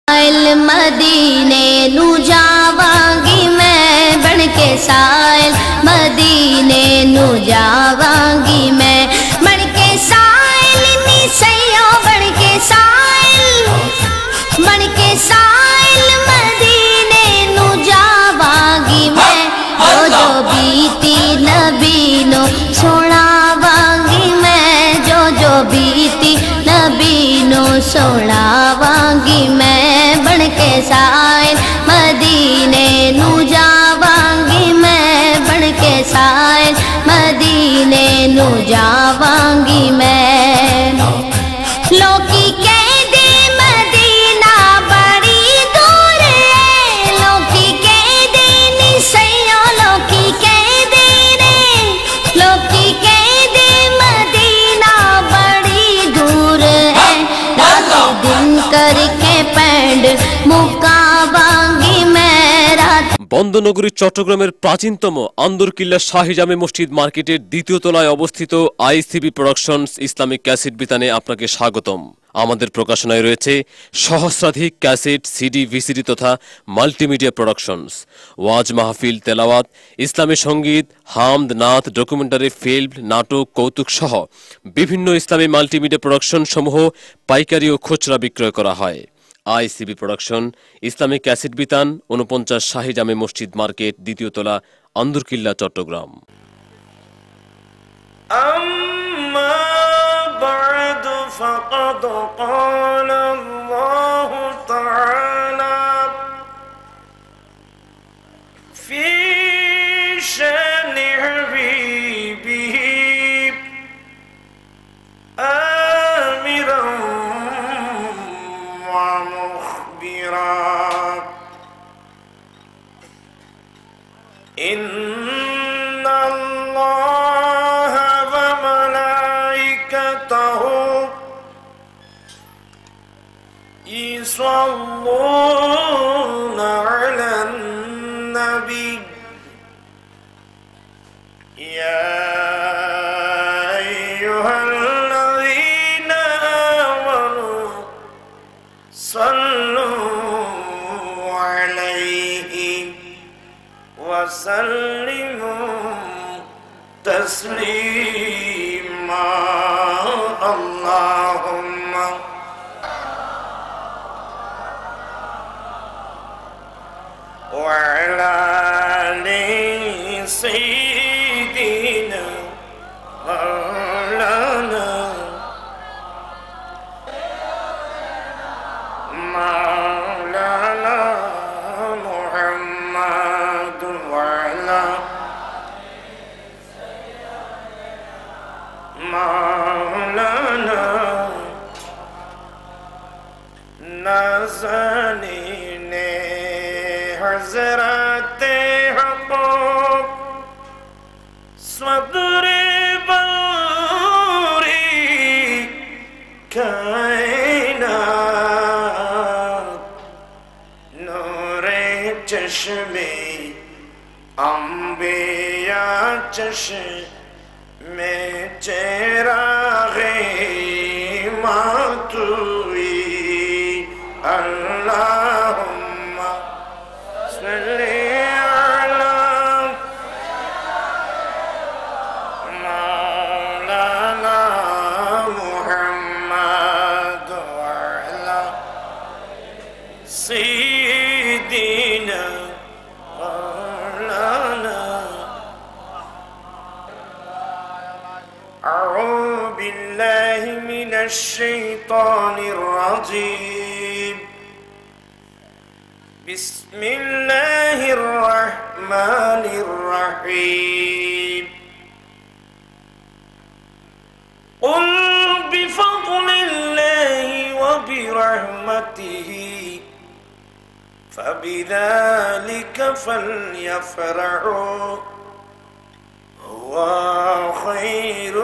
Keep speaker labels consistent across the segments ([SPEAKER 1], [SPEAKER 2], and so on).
[SPEAKER 1] مدینے نو جاواਂਗੀ میں بن کے سائل مدینے نو جاواਂਗੀ میں بن کے سائل نی سیوں بن کے سائل مدینے نو جاواਂਗੀ میں جو بیتی نبی نو سناواਂਗੀ میں جو بیتی نبی نو سناواਂਗੀ میں بن کے سائل مدینے نو جاواਂਗੀ میں بن کے سائل مدینے نو جاواਂਗੀ میں لوکی کہندے مدینہ بڑی دور ہے لوکی کہندے نی سیوں لوکی کہندے مدینہ بڑی دور ہے رات دن کر کے پینڈ مکاواਂਗੀ میں رات
[SPEAKER 2] বন্দনগরী চট্টগ্রামের প্রাচীনতম আন্দরকিল্লা শাহী জামে মসজিদ মার্কেটের দ্বিতীয় তলায় অবস্থিত আইসিবি প্রোডাকশনস ইসলামিক ক্যাসেট বিতানে আপনাকে স্বাগতম। আমাদের প্রকাশনায় রয়েছে সহস্রাধিক ক্যাসেট, সিডি, ভিসিডি তথা মাল্টিমিডিয়া প্রোডাকশনস, ওয়াজ মাহফিল, তেলাওয়াত, ইসলামী সঙ্গীত, হামদ, নাত, ডকুমেন্টারি ফিল্ম, নাটক, কৌতুক সহ বিভিন্ন ইসলামী মাল্টিমিডিয়া প্রোডাকশন সমূহ পাইকারি ও খুচরা বিক্রয় করা হয়। আইসিবি প্রোডাকশন ইসলামিক ক্যাসেট বিতান ৪৯ শাহী জামে মসজিদ মার্কেট, দ্বিতীয় তলা, আন্দরকিল্লা, চট্টগ্রাম।
[SPEAKER 3] أما بعد فقد قال الله تعالى في شأن حبيبه آمرا ومخبرا إن الله وملائكته يصلون على النبي يا أيها الذين آمنوا صلوا عليه وسلموا تسليما اللهم وعلى آل سيدنا مولانا محمد وعلى مولانا نازنین حضرت حقوق صدر بوری کائنات نور چشم انبیاء چشم چراغ ماتوئی اللہم صلی علی مولانا محمد وعلی سیدنا مولانا أعوذ بالله من الشيطان الرجيم بسم الله الرحمن الرحيم قل بفضل الله وبرحمته فبذلك فليفرحوا هو خير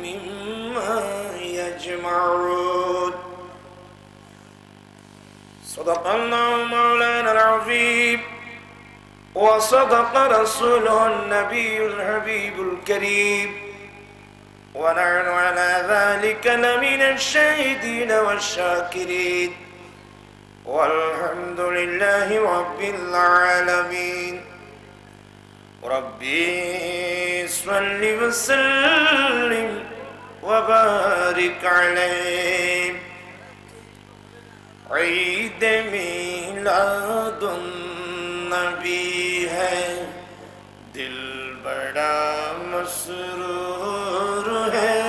[SPEAKER 3] مما يجمعون صدق الله مولانا العظيم وصدق رسوله النبي الحبيب الكريم ونحن على ذلك لمن الشاهدين والشاكرين والحمد لله رب العالمين ربي صل وسلم وبارك عليه عید میلاد النبی ہے دل بڑا مسرور ہے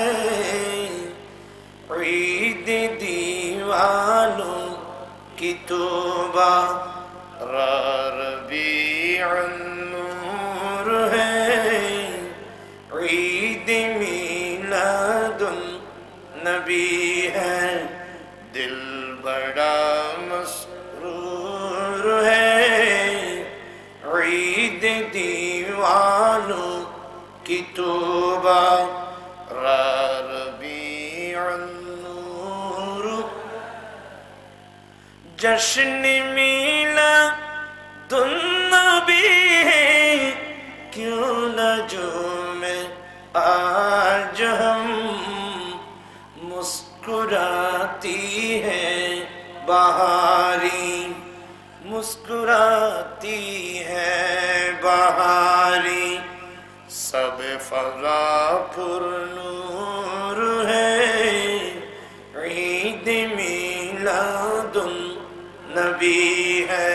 [SPEAKER 3] عید دیوانوں کی توبہ ربیع النور ہے عید میلاد النبی ہے دل بڑا مسرور ہے عید دیوانوں کی توبہ ربیع النور جشن میلاد النبی ہے کیوں نہ جھومیں آج ہم مسکراتی ہے بہاری مسکراتی ہے بہاری سب فضا پر نور ہے عید میلاد النبی ہے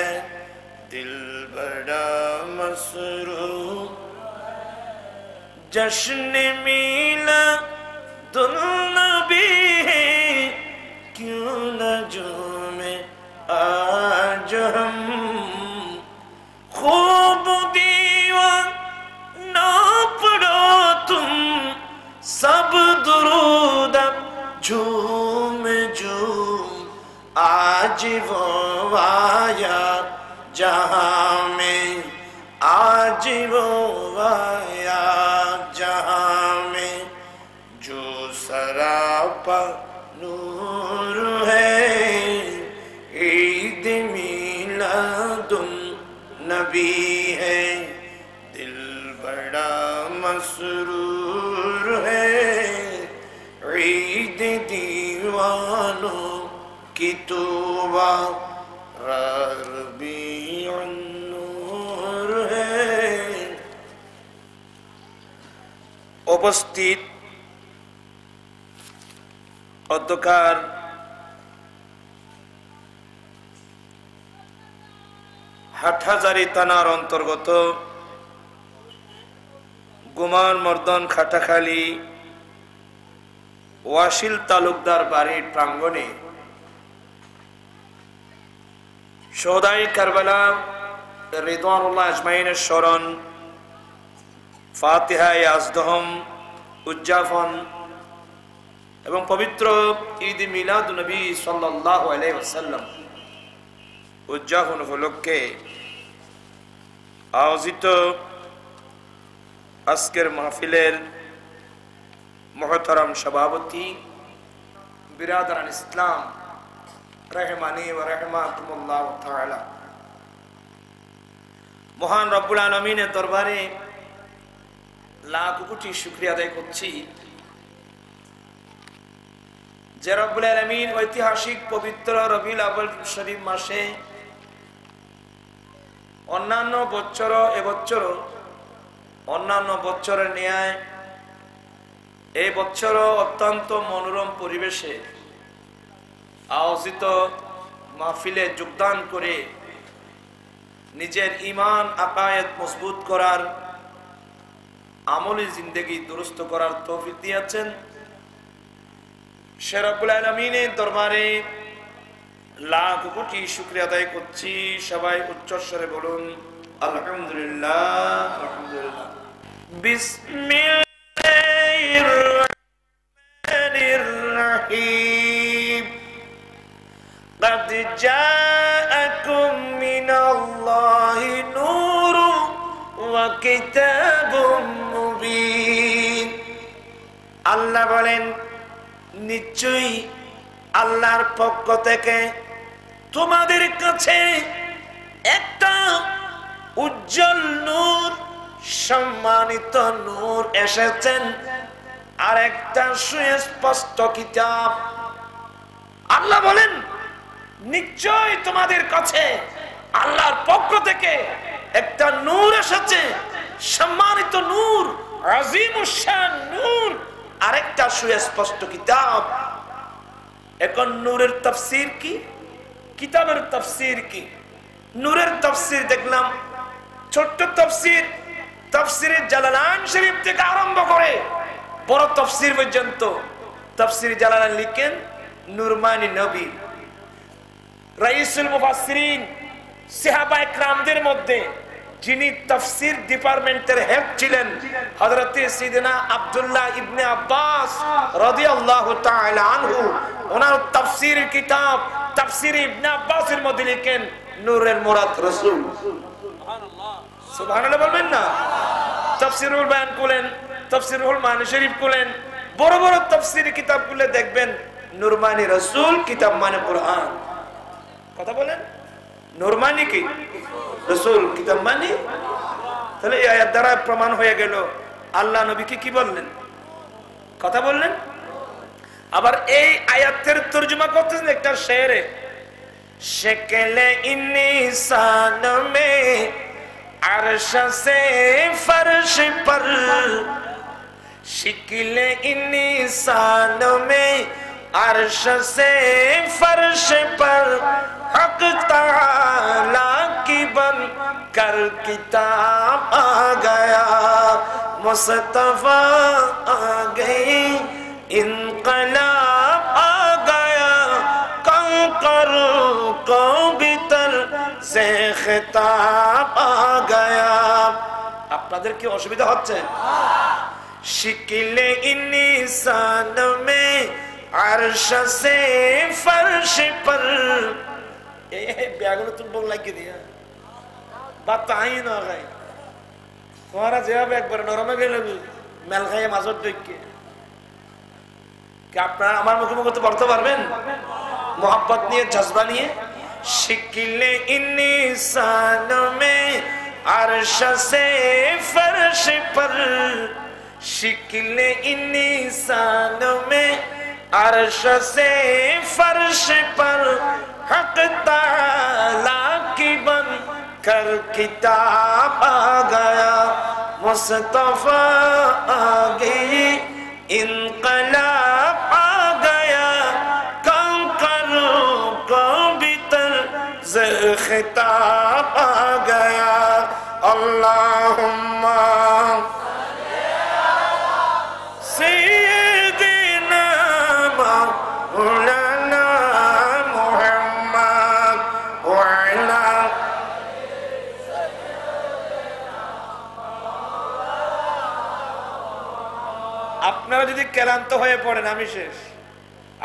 [SPEAKER 3] دل بڑا مسرور جشن میلاد النبی ہے کیوں نہ جھومیں آج ہم خوب دیوانہ پڑھو تم سب درود جھوم جھوم آج وہ آیا جہاں میں آج وہ آیا جہاں میں جو سراپا نور ہے عید میلاد النبی ہے دل بڑا مسرور ہے عید دیوانوں کی توبہ ربیع النور ہے উপস্থিত অধ্যকার হাটহাজারী থানার অন্তর্গত গুমান মর্দন খাটাখালী ওয়াসিল তালুকদার বাড়ির প্রাঙ্গণে শোহদায়ে কারবালা রিদওয়ানুল্লাহ আজমাইনের স্মরণ ফাতিহায়ে আজদহম উদযাপন এবং পবিত্র ঈদ মিলাদ নবী সাল্লাল্লাহু আলাইহি ওয়াসাল্লাম উদযাপন উপলক্ষে আয়োজিত আজকের মাহফিলের মুহতারাম সভাপতি বিরাদরান ইসলাম রহমানি ওয়া রাহমাতুল্লাহ তাআলা মহান রব্বুল আলামিনের দরবারে লাখ কোটি শুকরিয়া আদায় করছি যে রব্বুল আলামিন ঐতিহাসিক পবিত্র রবিউল আউয়াল শরীফ মাসে অন্যান্য বছর অন্যান্য বছরের ন্যায় এই বছর অত্যন্ত মনোরম পরিবেশে আয়োজিত মাহফিলে যোগদান করে নিজের ঈমান আকায়েদ মজবুত করার আমলি জিন্দেগি দুরুস্ত করার তৌফিক দিয়েছেন সে রব্বুল আলামিনের দরবারে লাখ কোটি শুকরিয়া আদায় করছি সবাই উচ্চ স্বরে বলুন আলহামদুলিল্লাহ আলহামদুলিল্লাহ বিসমিল্লাহির রহমানির রহিম قد جاءكم من الله نور وكتاب مبين আল্লাহ বলেন নিশ্চয়ই আল্লাহর পক্ষ থেকে তোমাদের কাছে একটা উজ্জ্বল নূর সম্মানিত নূর এসেছেন আর একটা সুস্পষ্ট কিতাব। আল্লাহ বলেন নিশ্চয় তোমাদের কাছে আল্লাহর পক্ষ থেকে একটা নূর এসেছে, সম্মানিত নূর, আজিমুশ শান নূর, আরেকটা সুস্পষ্ট কিতাব। এখন নূরের তাফসীর কি, কিতাবের তাফসীর কি? নূরের তাফসীর দেখলাম ছোট্ট তাফসীর, তাফসীরে জালালাইন শরীফ থেকে আরম্ভ করে বড় তাফসীর পর্যন্ত। তাফসীর জালালাইন লিখেন নুরমানি নবী, রাইসুল মুফাসসিরিন, সাহাবায়ে কেরামদের মধ্যে যিনি তাফসীর ডিপার্টমেন্টের হেড ছিলেন হযরত সাইয়েদনা আব্দুল্লাহ ইবনে আব্বাস রাদিয়াল্লাহু তাআলা আনহু। ওনার তাফসীরের কিতাব তাফসীর ইবনে আব্বাসের মধ্যে লিখেন নূরের মুরাদ রাসূল। সুবহানাল্লাহ, সুবহানাল্লাহ বলবেন না? তাফসীরুল বায়ান করেন, তাফসীরুল মানি শরীফ করেন, বড় বড় তাফসীরের কিতাবগুলো দেখবেন নুরমানি রাসূল, কিতাব মানে কোরআন। কথা বলেন, নুরমানি কি রাসূল, কিতাব মানে। তাহলে এই আয়াত দ্বারা প্রমাণ হয়ে গেল আল্লাহ নবীকে কি বললেন, কথা বললেন। আবার এই আয়াতের তরজমা করতেছেন একটা শেরে, শক্লে ইনসান মে আরশ সে ফরশ পর, শক্লে ইনসান মে আরশ সে ফরশ পর, হক তাআলা की बन कर किताब आ गया, मुस्तफा आ गई, इनकलाब आ गया, कंकर को भीतर से खिताब आ गया। আপনাদের কি অসুবিধা হচ্ছে? शिकिले इंसान में अर्श से फर्श पर, ব্যাগুলো তুমি লাগিয়ে দিয়া বাত তো আই না খাই তোমারা যেভাবে একবার নরমে গেলে মেল খাইয়ে মাঝর দেখে আপনারা আমার মুখে মুখে তো পড়তে পারবেন মোহাব্বত নিয়ে, জজবা নিয়ে। শিকিলে ইনসান মে আরশ সে ফরশ পর, শিকিলে ইনসান মে আরশ সে ফরশ পর, हक ताला की बन कर किताब आ गया, मुस्तफा आ गई, इनकलाब आ गया, कंकर को भीतर से खिताब आ गया। अल्लाहुम्मा सय्यिदना मौलाना আপনারা যদি ক্লান্ত হয়ে পড়েন আমি শেষ।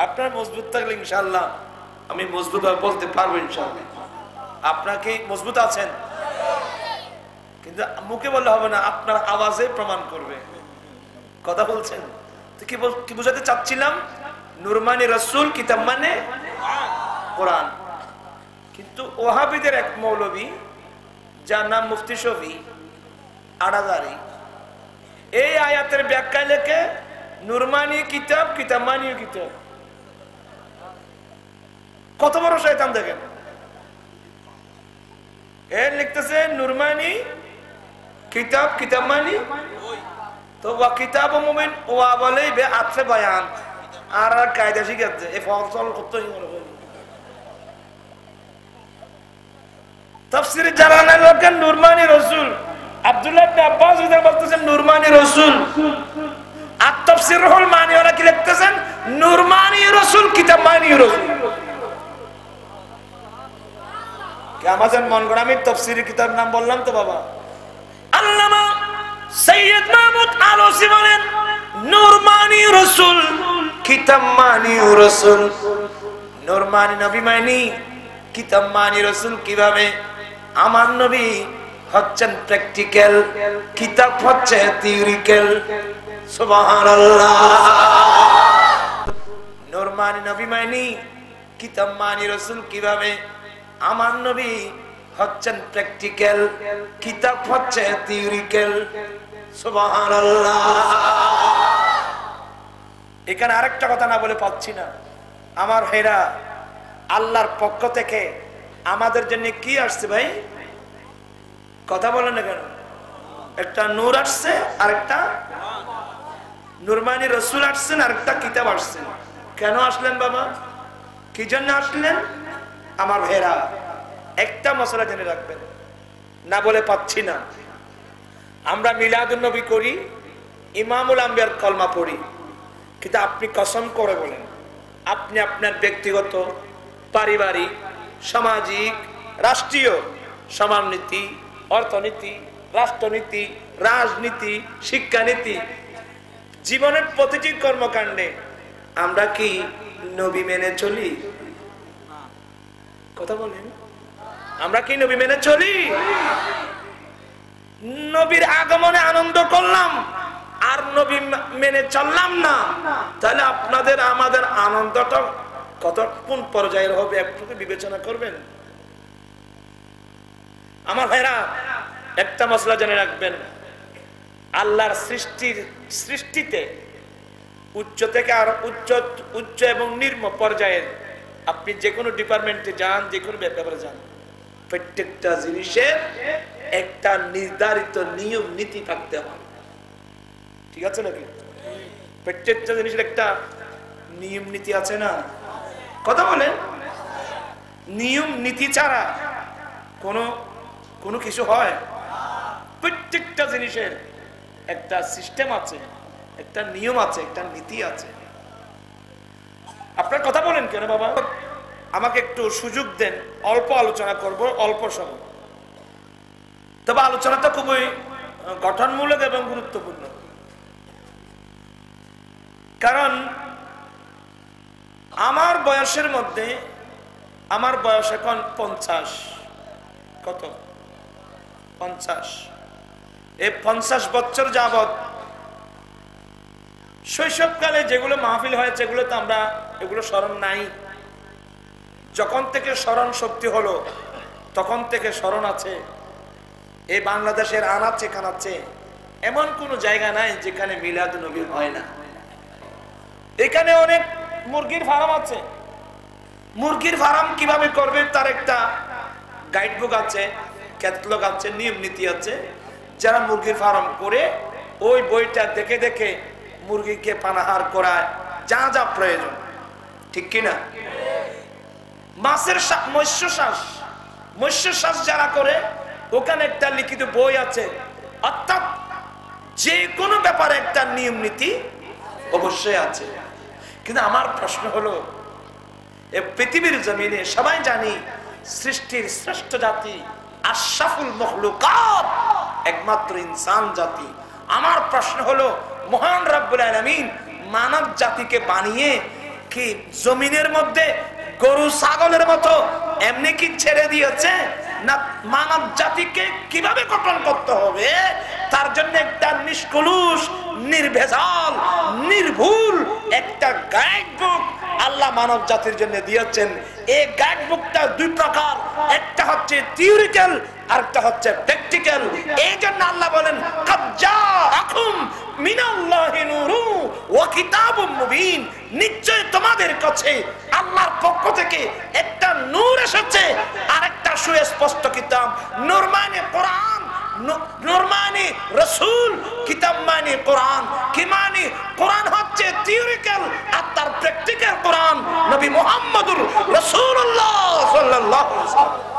[SPEAKER 3] আপনার মজবুত থাকলে ইনশাআল্লাহ আমি মজবুত ভাবে বলতে পারবো ইনশাআল্লাহ। আপনাকে মজবুত আছেন, কিন্তু মুখে বললে হবে না, আপনার আওয়াজে প্রমাণ করবে। কথা বলছেন তো কি বুঝাতে চাচ্ছিলাম? নুরমানি রাসূল, কিতাব মানে কোরআন। কিন্তু ওহাবিদের এক মৌলবী যার নাম মুফতি শফি আড়াদারি, এই আয়াতের ব্যাখ্যা লেখে নুরমানি কিতাব, কিতাব মানি কিতাব। কত বড় শয়তান দেখেন! এর লিখতেছে নুরমানি কিতাব, কিতাব মানি তো ওয়া কিতাব মুমিন, ওয়া বলেই বে আতফে বায়ান আর কায়দা শিখাচ্ছে এই ফসল করতেই মনে হয়। তাফসীরে জালালাইন লেখেন নুরমানি রাসূল, আব্দুল্লাহ ইবনে আব্বাস বলতেছেন নুরমানি রাসূল। আর তাফসীরুল মানি ওরা কি লিখতেছেন নুরমানি রাসূল, কিতাব মানি রাসূল। কি আমাদের মন গড়া আমি তাফসীরের কিতাব নাম বললাম তো বাবা। আল্লামা সৈয়দ মাহমুদ আলোসি বলেন নুরমানি রাসূল, কিতাব মানি রাসূল। নুরমানি নবী মানি, কিতাব মানি রাসূল কিভাবে? আমার নবী হচ্ছেন প্র্যাকটিক্যাল, কিতাব হচ্ছে থিওরিক্যাল। সুবহানাল্লাহ। নুরমানি নবী মানি, কিতাব মানি রাসূল কিভাবে? আমার নবী হচ্ছেন প্র্যাকটিক্যাল, কিতাব হচ্ছে থিওরিক্যাল। সুবহানাল্লাহ। এখানে আরেকটা কথা না বলে পাচ্ছি না। আমার হেরা আল্লাহর পক্ষ থেকে আমাদের জন্য কি আসছে ভাই? কথা বলেন না কেন? একটা নূর আসছে, আর একটা নুরমানি রসুল আসছেন, আর একটা কিতাব আসছেন। কেন আসলেন বাবা? কি জন্য আসলেন? আমার ভাইরা একটা মশলা জেনে রাখবেন, না বলে পাচ্ছি না। আমরা মিলাদুন নবী করি, ইমামুল আম্বিয়ার কলমা পড়ি, কিন্তু আপনি কসম করে বলেন আপনি আপনার ব্যক্তিগত, পারিবারিক, সামাজিক, রাষ্ট্রীয় সমাজনীতি, অর্থনীতি, রাষ্ট্রনীতি, রাজনীতি, শিক্ষানীতি, জীবনের প্রতিটি কর্মকাণ্ডে আমরা কি নবী মেনে চলি? কথা বলেন, আমরা কি নবী মেনে চলি? নবীর আগমনে আনন্দ করলাম আর নবী মেনে চললাম না, তাহলে আপনাদের আমাদের আনন্দটা কত কোন পর্যায়ের হবে একটু বিবেচনা করবেন। আমার ভাইরা একটা মশলা জেনে রাখবেন, আল্লাহর সৃষ্টিতে উচ্চ থেকে আর উচ্চ এবং নিম্ন পর্যায়ের আপনি যে কোনো ডিপার্টমেন্টে যান, যে কোনো ব্যাপারে যান, প্রত্যেকটা জিনিসের একটা নির্ধারিত নিয়ম নীতি থাকতে হয়। ঠিক আছে নাকি? প্রত্যেকটা জিনিসের একটা নিয়ম নীতি আছে না? কথা বলেন, নিয়ম নীতি ছাড়া কোনো কিছু হয়? প্রত্যেকটা জিনিসের একটা সিস্টেম আছে, একটা নিয়ম আছে, একটা নীতি আছে। আপনার কথা বলেন কেন বাবা? আমাকে একটু সুযোগ দেন, অল্প আলোচনা করব, অল্প সময়। তবে আলোচনাটা খুবই গঠনমূলক এবং গুরুত্বপূর্ণ, কারণ আমার বয়সের মধ্যে, আমার বয়স এখন 50। কত? 50। এই 50 বছর যাবত শৈশবকালে যেগুলো মাহফিল হয়েছে এগুলো তো আমরা এগুলো স্মরণ নাই। যখন থেকে স্মরণ শক্তি হলো তখন থেকে স্মরণ আছে। এই বাংলাদেশের আনাচে কানাচে এমন কোন জায়গা নাই যেখানে মিলাদ নবী হয় না। এখানে অনেক মুরগির ফার্ম আছে, মুরগির ফার্ম কিভাবে করবে তার একটা গাইডবুক আছে, ক্যাটালগ আছে, নিয়ম নীতি আছে। যারা মুরগির ফার্ম করে ওই বইটা দেখে দেখে মুরগিকে পানাহার করায়, যা যা প্রয়োজন। ঠিক কিনা? মাছের মৎস্য চাষ যারা করে ওখানে একটা লিখিত বই আছে। অর্থাৎ যে কোনো ব্যাপারে একটা নিয়ম নীতি অবশ্যই আছে। কিন্তু আমার প্রশ্ন হলো, পৃথিবীর জমিনে সবাই জানি সৃষ্টির শ্রেষ্ঠ জাতি আশরাফুল মখলুকাত একমাত্র ইনসান জাতি। আমার প্রশ্ন হলো, মহান রব্বুল আলামিন মানব জাতিকে বানিয়ে কি জমিনের মধ্যে গরু ছাগলের মতো এমনি কি ছেড়ে দিয়েছে, না মানব জাতিকে কিভাবে গঠন করতে হবে তার জন্য একটা নিষ্কলুষ, নির্ভেজাল, নির্ভুল একটা গাইডবুক আল্লাহ মানব জাতির জন্য দিয়েছেন। এই গাইডবুকটা দুই প্রকার, একটা হচ্ছে থিওরিক্যাল আর একটা হচ্ছে প্র্যাকটিক্যাল। এই জন্য আল্লাহ বলেন, কাদ জাআকুম মিনাল্লাহি নূরু ওয়া কিতাবুম মুবিন, নিশ্চয় তোমাদের কাছে আল্লাহর পক্ষ থেকে একটা নূর এসেছে আর একটা সুস্পষ্ট কিতাব। নূর মানে কোরআন, নূর মানে রাসূল, কিতাব মানে কোরআন। কি মানে? কোরআন হচ্ছে থিওরিক্যাল আর তার প্র্যাকটিক্যাল কোরআন নবী মুহাম্মদুর রাসূলুল্লাহ সাল্লাল্লাহু আলাইহি ওয়াসাল্লাম।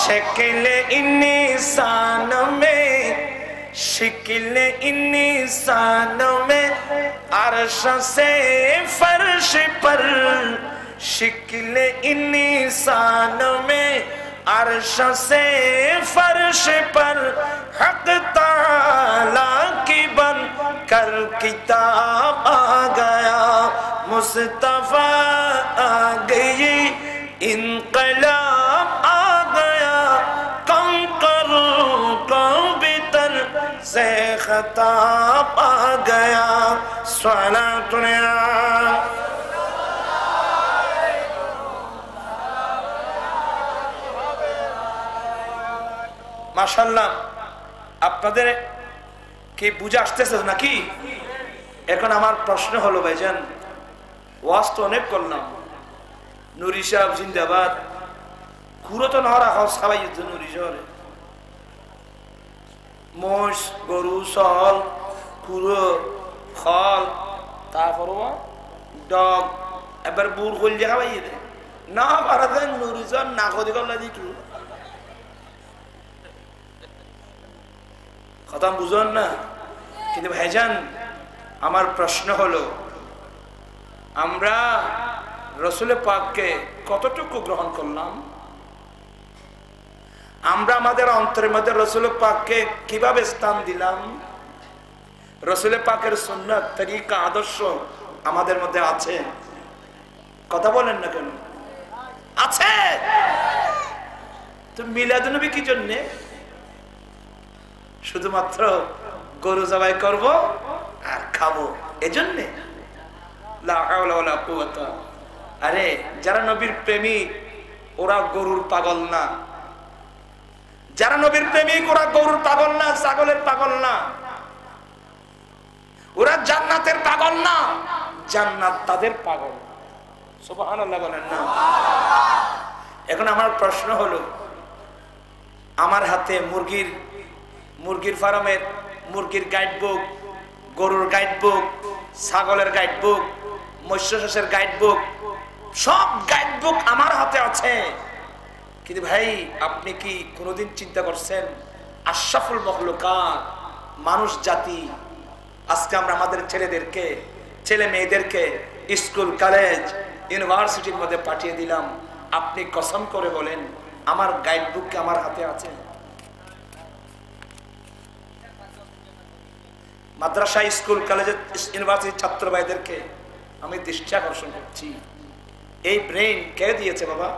[SPEAKER 3] शक्ल इंसान में, शक्ल इंसान में अर्श से फर्श पर, शक्ल इंसान में अर्श से फर्श पर हक ताला की बन कर किताब आ गया, मुस्तफा आ गई, इनकलाब आ गया, कंकर को भीतर से खताब आ गया। सलातुल्लाह মাশাআল্লাহ। আপনাদের কি বুঝে আসতেছে নাকি? এখন আমার প্রশ্ন হলো ভাইজান, ওয়াজ তো অনেক করলাম, নুরি সাহেব জিন্দাবাদ, কুরো তো নহরা হস খাওয়াই নুরি শহরে, মোষ গরু সল কুরো ফল তারপর ডগ এবার বুড় কল যে খাওয়াই দে না পারা দেন নুরি সাহেব না কদি করলা দিতু কথা বুঝুন না। কিন্তু ভাইজান আমার প্রশ্ন হলো, আমরা রসুল পাককে কতটুকু গ্রহণ করলাম? আমরা আমাদের অন্তরের মধ্যে রসুল পাককে কিভাবে স্থান দিলাম? রসুল পাকের সুন্নাত তরিকা আদর্শ আমাদের মধ্যে আছে? কথা বলেন না কেন? আছে। তো মিলাদুন্নবী কি জন্যে? শুধুমাত্র গরু জবাই করব আর খাবো এজন্যে? লা হাওলা ওয়ালা কুওয়াতা। আরে যারা নবীর প্রেমিক ওরা গরুর পাগল না, যারা নবীর প্রেমিক ওরা গরুর পাগল না, ছাগলের পাগল না, ওরা জান্নাতের পাগল না, জান্নাত তাদের পাগল। সুবহানাল্লাহ বলেন না? এখন আমার প্রশ্ন হলো, আমার হাতে মুরগির ফার্মের মুরগির গাইড বুক, গরুর গাইড বুক, ছাগলের গাইড বুক, মৎস্য চাষের গাইড বুক, সব গাইড বুক আমার হাতে আছে। কিন্তু ভাই আপনি কি কোনোদিন চিন্তা করছেন আশরাফুল মখলুকাত মানুষ জাতি, আজকে আমরা আমাদের ছেলেদেরকে ছেলে মেয়েদেরকে স্কুল কলেজ ইউনিভার্সিটির মধ্যে পাঠিয়ে দিলাম, আপনি কসম করে বলেন আমার গাইড বুক কি আমার হাতে আছে? মাদ্রাসা স্কুল কলেজের ইউনিভার্সিটির ছাত্র ভাইদেরকে আমি দৃষ্টি আকর্ষণ করছি, এই ব্রেন কে দিয়েছে বাবা?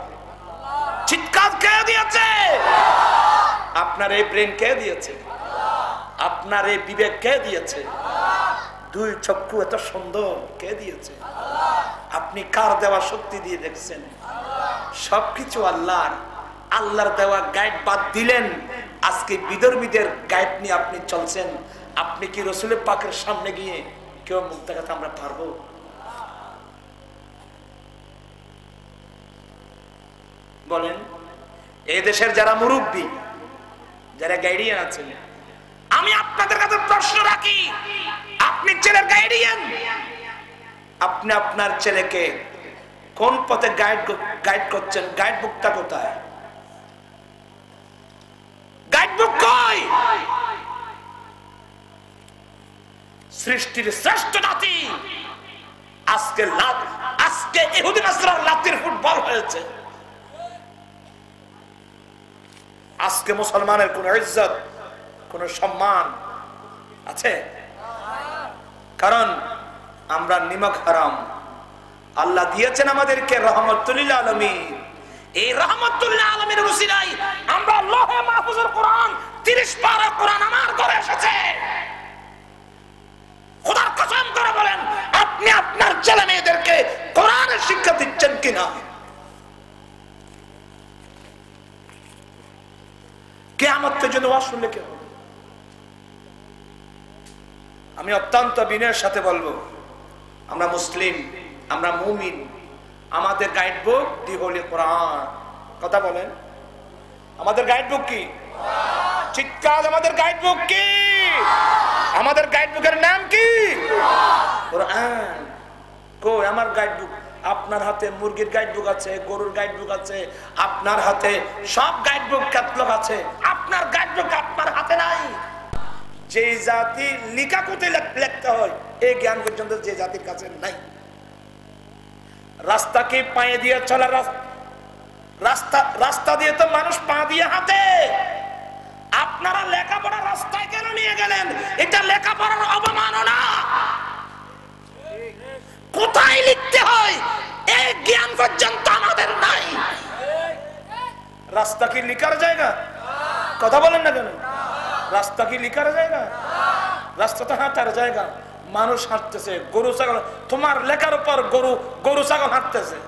[SPEAKER 3] চিৎকার কে দিয়েছে? আপনার এই ব্রেন কে দিয়েছে? আপনার এই বিবেক কে দিয়েছে? দুই চক্ষু এত সুন্দর কে দিয়েছে? আপনি কার দেওয়া শক্তি দিয়ে দেখছেন? সবকিছু আল্লাহর। আল্লাহর দেওয়া গাইড বাদ দিলেন, আজকে বিধর্মীদের গাইড নিয়ে আপনি চলছেন। আপনি কি রসুলের পাকের সামনে গিয়ে কেউ মুখ দেখাতে আমরা পারবো? বলেন। এই দেশের যারা মুরব্বী, যারা গাইডিয়ান আছেন, আমি আপনাদের কাছে প্রশ্ন রাখি, আপনি ছেলের গাইডিয়ান, আপনি আপনার ছেলেকে কোন পথে গাইড করছেন? গাইড বুকটা কোথায়? গাইড বুক কই? সৃষ্টির শ্রেষ্ঠ জাতি আজকে ইহুদি নাসরার লাতির ফুটবল হয়েছে। আজকে মুসলমানের কোন ইজ্জত, কোন সম্মান আছে? কারণ আমরা নিমক হারাম। আল্লাহ দিয়েছেন আমাদেরকে রহমতুল লিল আলামিন। এই রহমতুল লিল আলামিনের উসিলায় আমরা লৌহে মাহফুজের কোরআন 30 পারা কোরআন আমার ঘরে এসেছে। খোদার কসম করে বলেন, আপনি আপনার ছেলে মেয়েদেরকে কোরআনের শিক্ষা দিচ্ছেন কিনা? কিয়ামতের জন্য ওয়াজ শুনলে কি হবে? আমি অত্যন্ত বিনয়ের সাথে বলবো, আমরা মুসলিম, আমরা মুমিন, আমাদের গাইড বুক দি হোলি কোরআন। কথা বলেন, আমাদের গাইড বুক কি? চিৎকার, আমাদের গাইড বুক কি? আমাদের গাইড বুকের নাম কি? কোরআন। কই আমার গাইড বুক? আপনার হাতে মুরগির গাইড বুক আছে, গরুর গাইড বুক আছে, আপনার হাতে সব গাইড বুক ক্যাটালগ আছে, আপনার গাইড বুক আপনার হাতে নাই। যে জাতি লিখাকুতি লিখতে হয় এই জ্ঞান পর্যন্ত যে জাতির কাছে নাই। রাস্তাকে পায়ে দিয়ে চলা, রাস্তা দিয়ে তো মানুষ পা দিয়ে হাঁটে। আপনারা লেখাপড়া রাস্তায় কেন নিয়ে গেলেন? এটা লেখাপড়ার অবমাননা। কোথায় লিখতে হয় এই জ্ঞান পর্যন্ত আমাদের নাই। রাস্তা কি লিখার জায়গা? কথা বলেন না কেন? রাস্তা কি লিখার জায়গা? রাস্তা তো হাঁটার জায়গা। মানুষ হাঁটতেছে, গরু ছাগল, তোমার লেখার উপর গরু ছাগল হাঁটতেছে।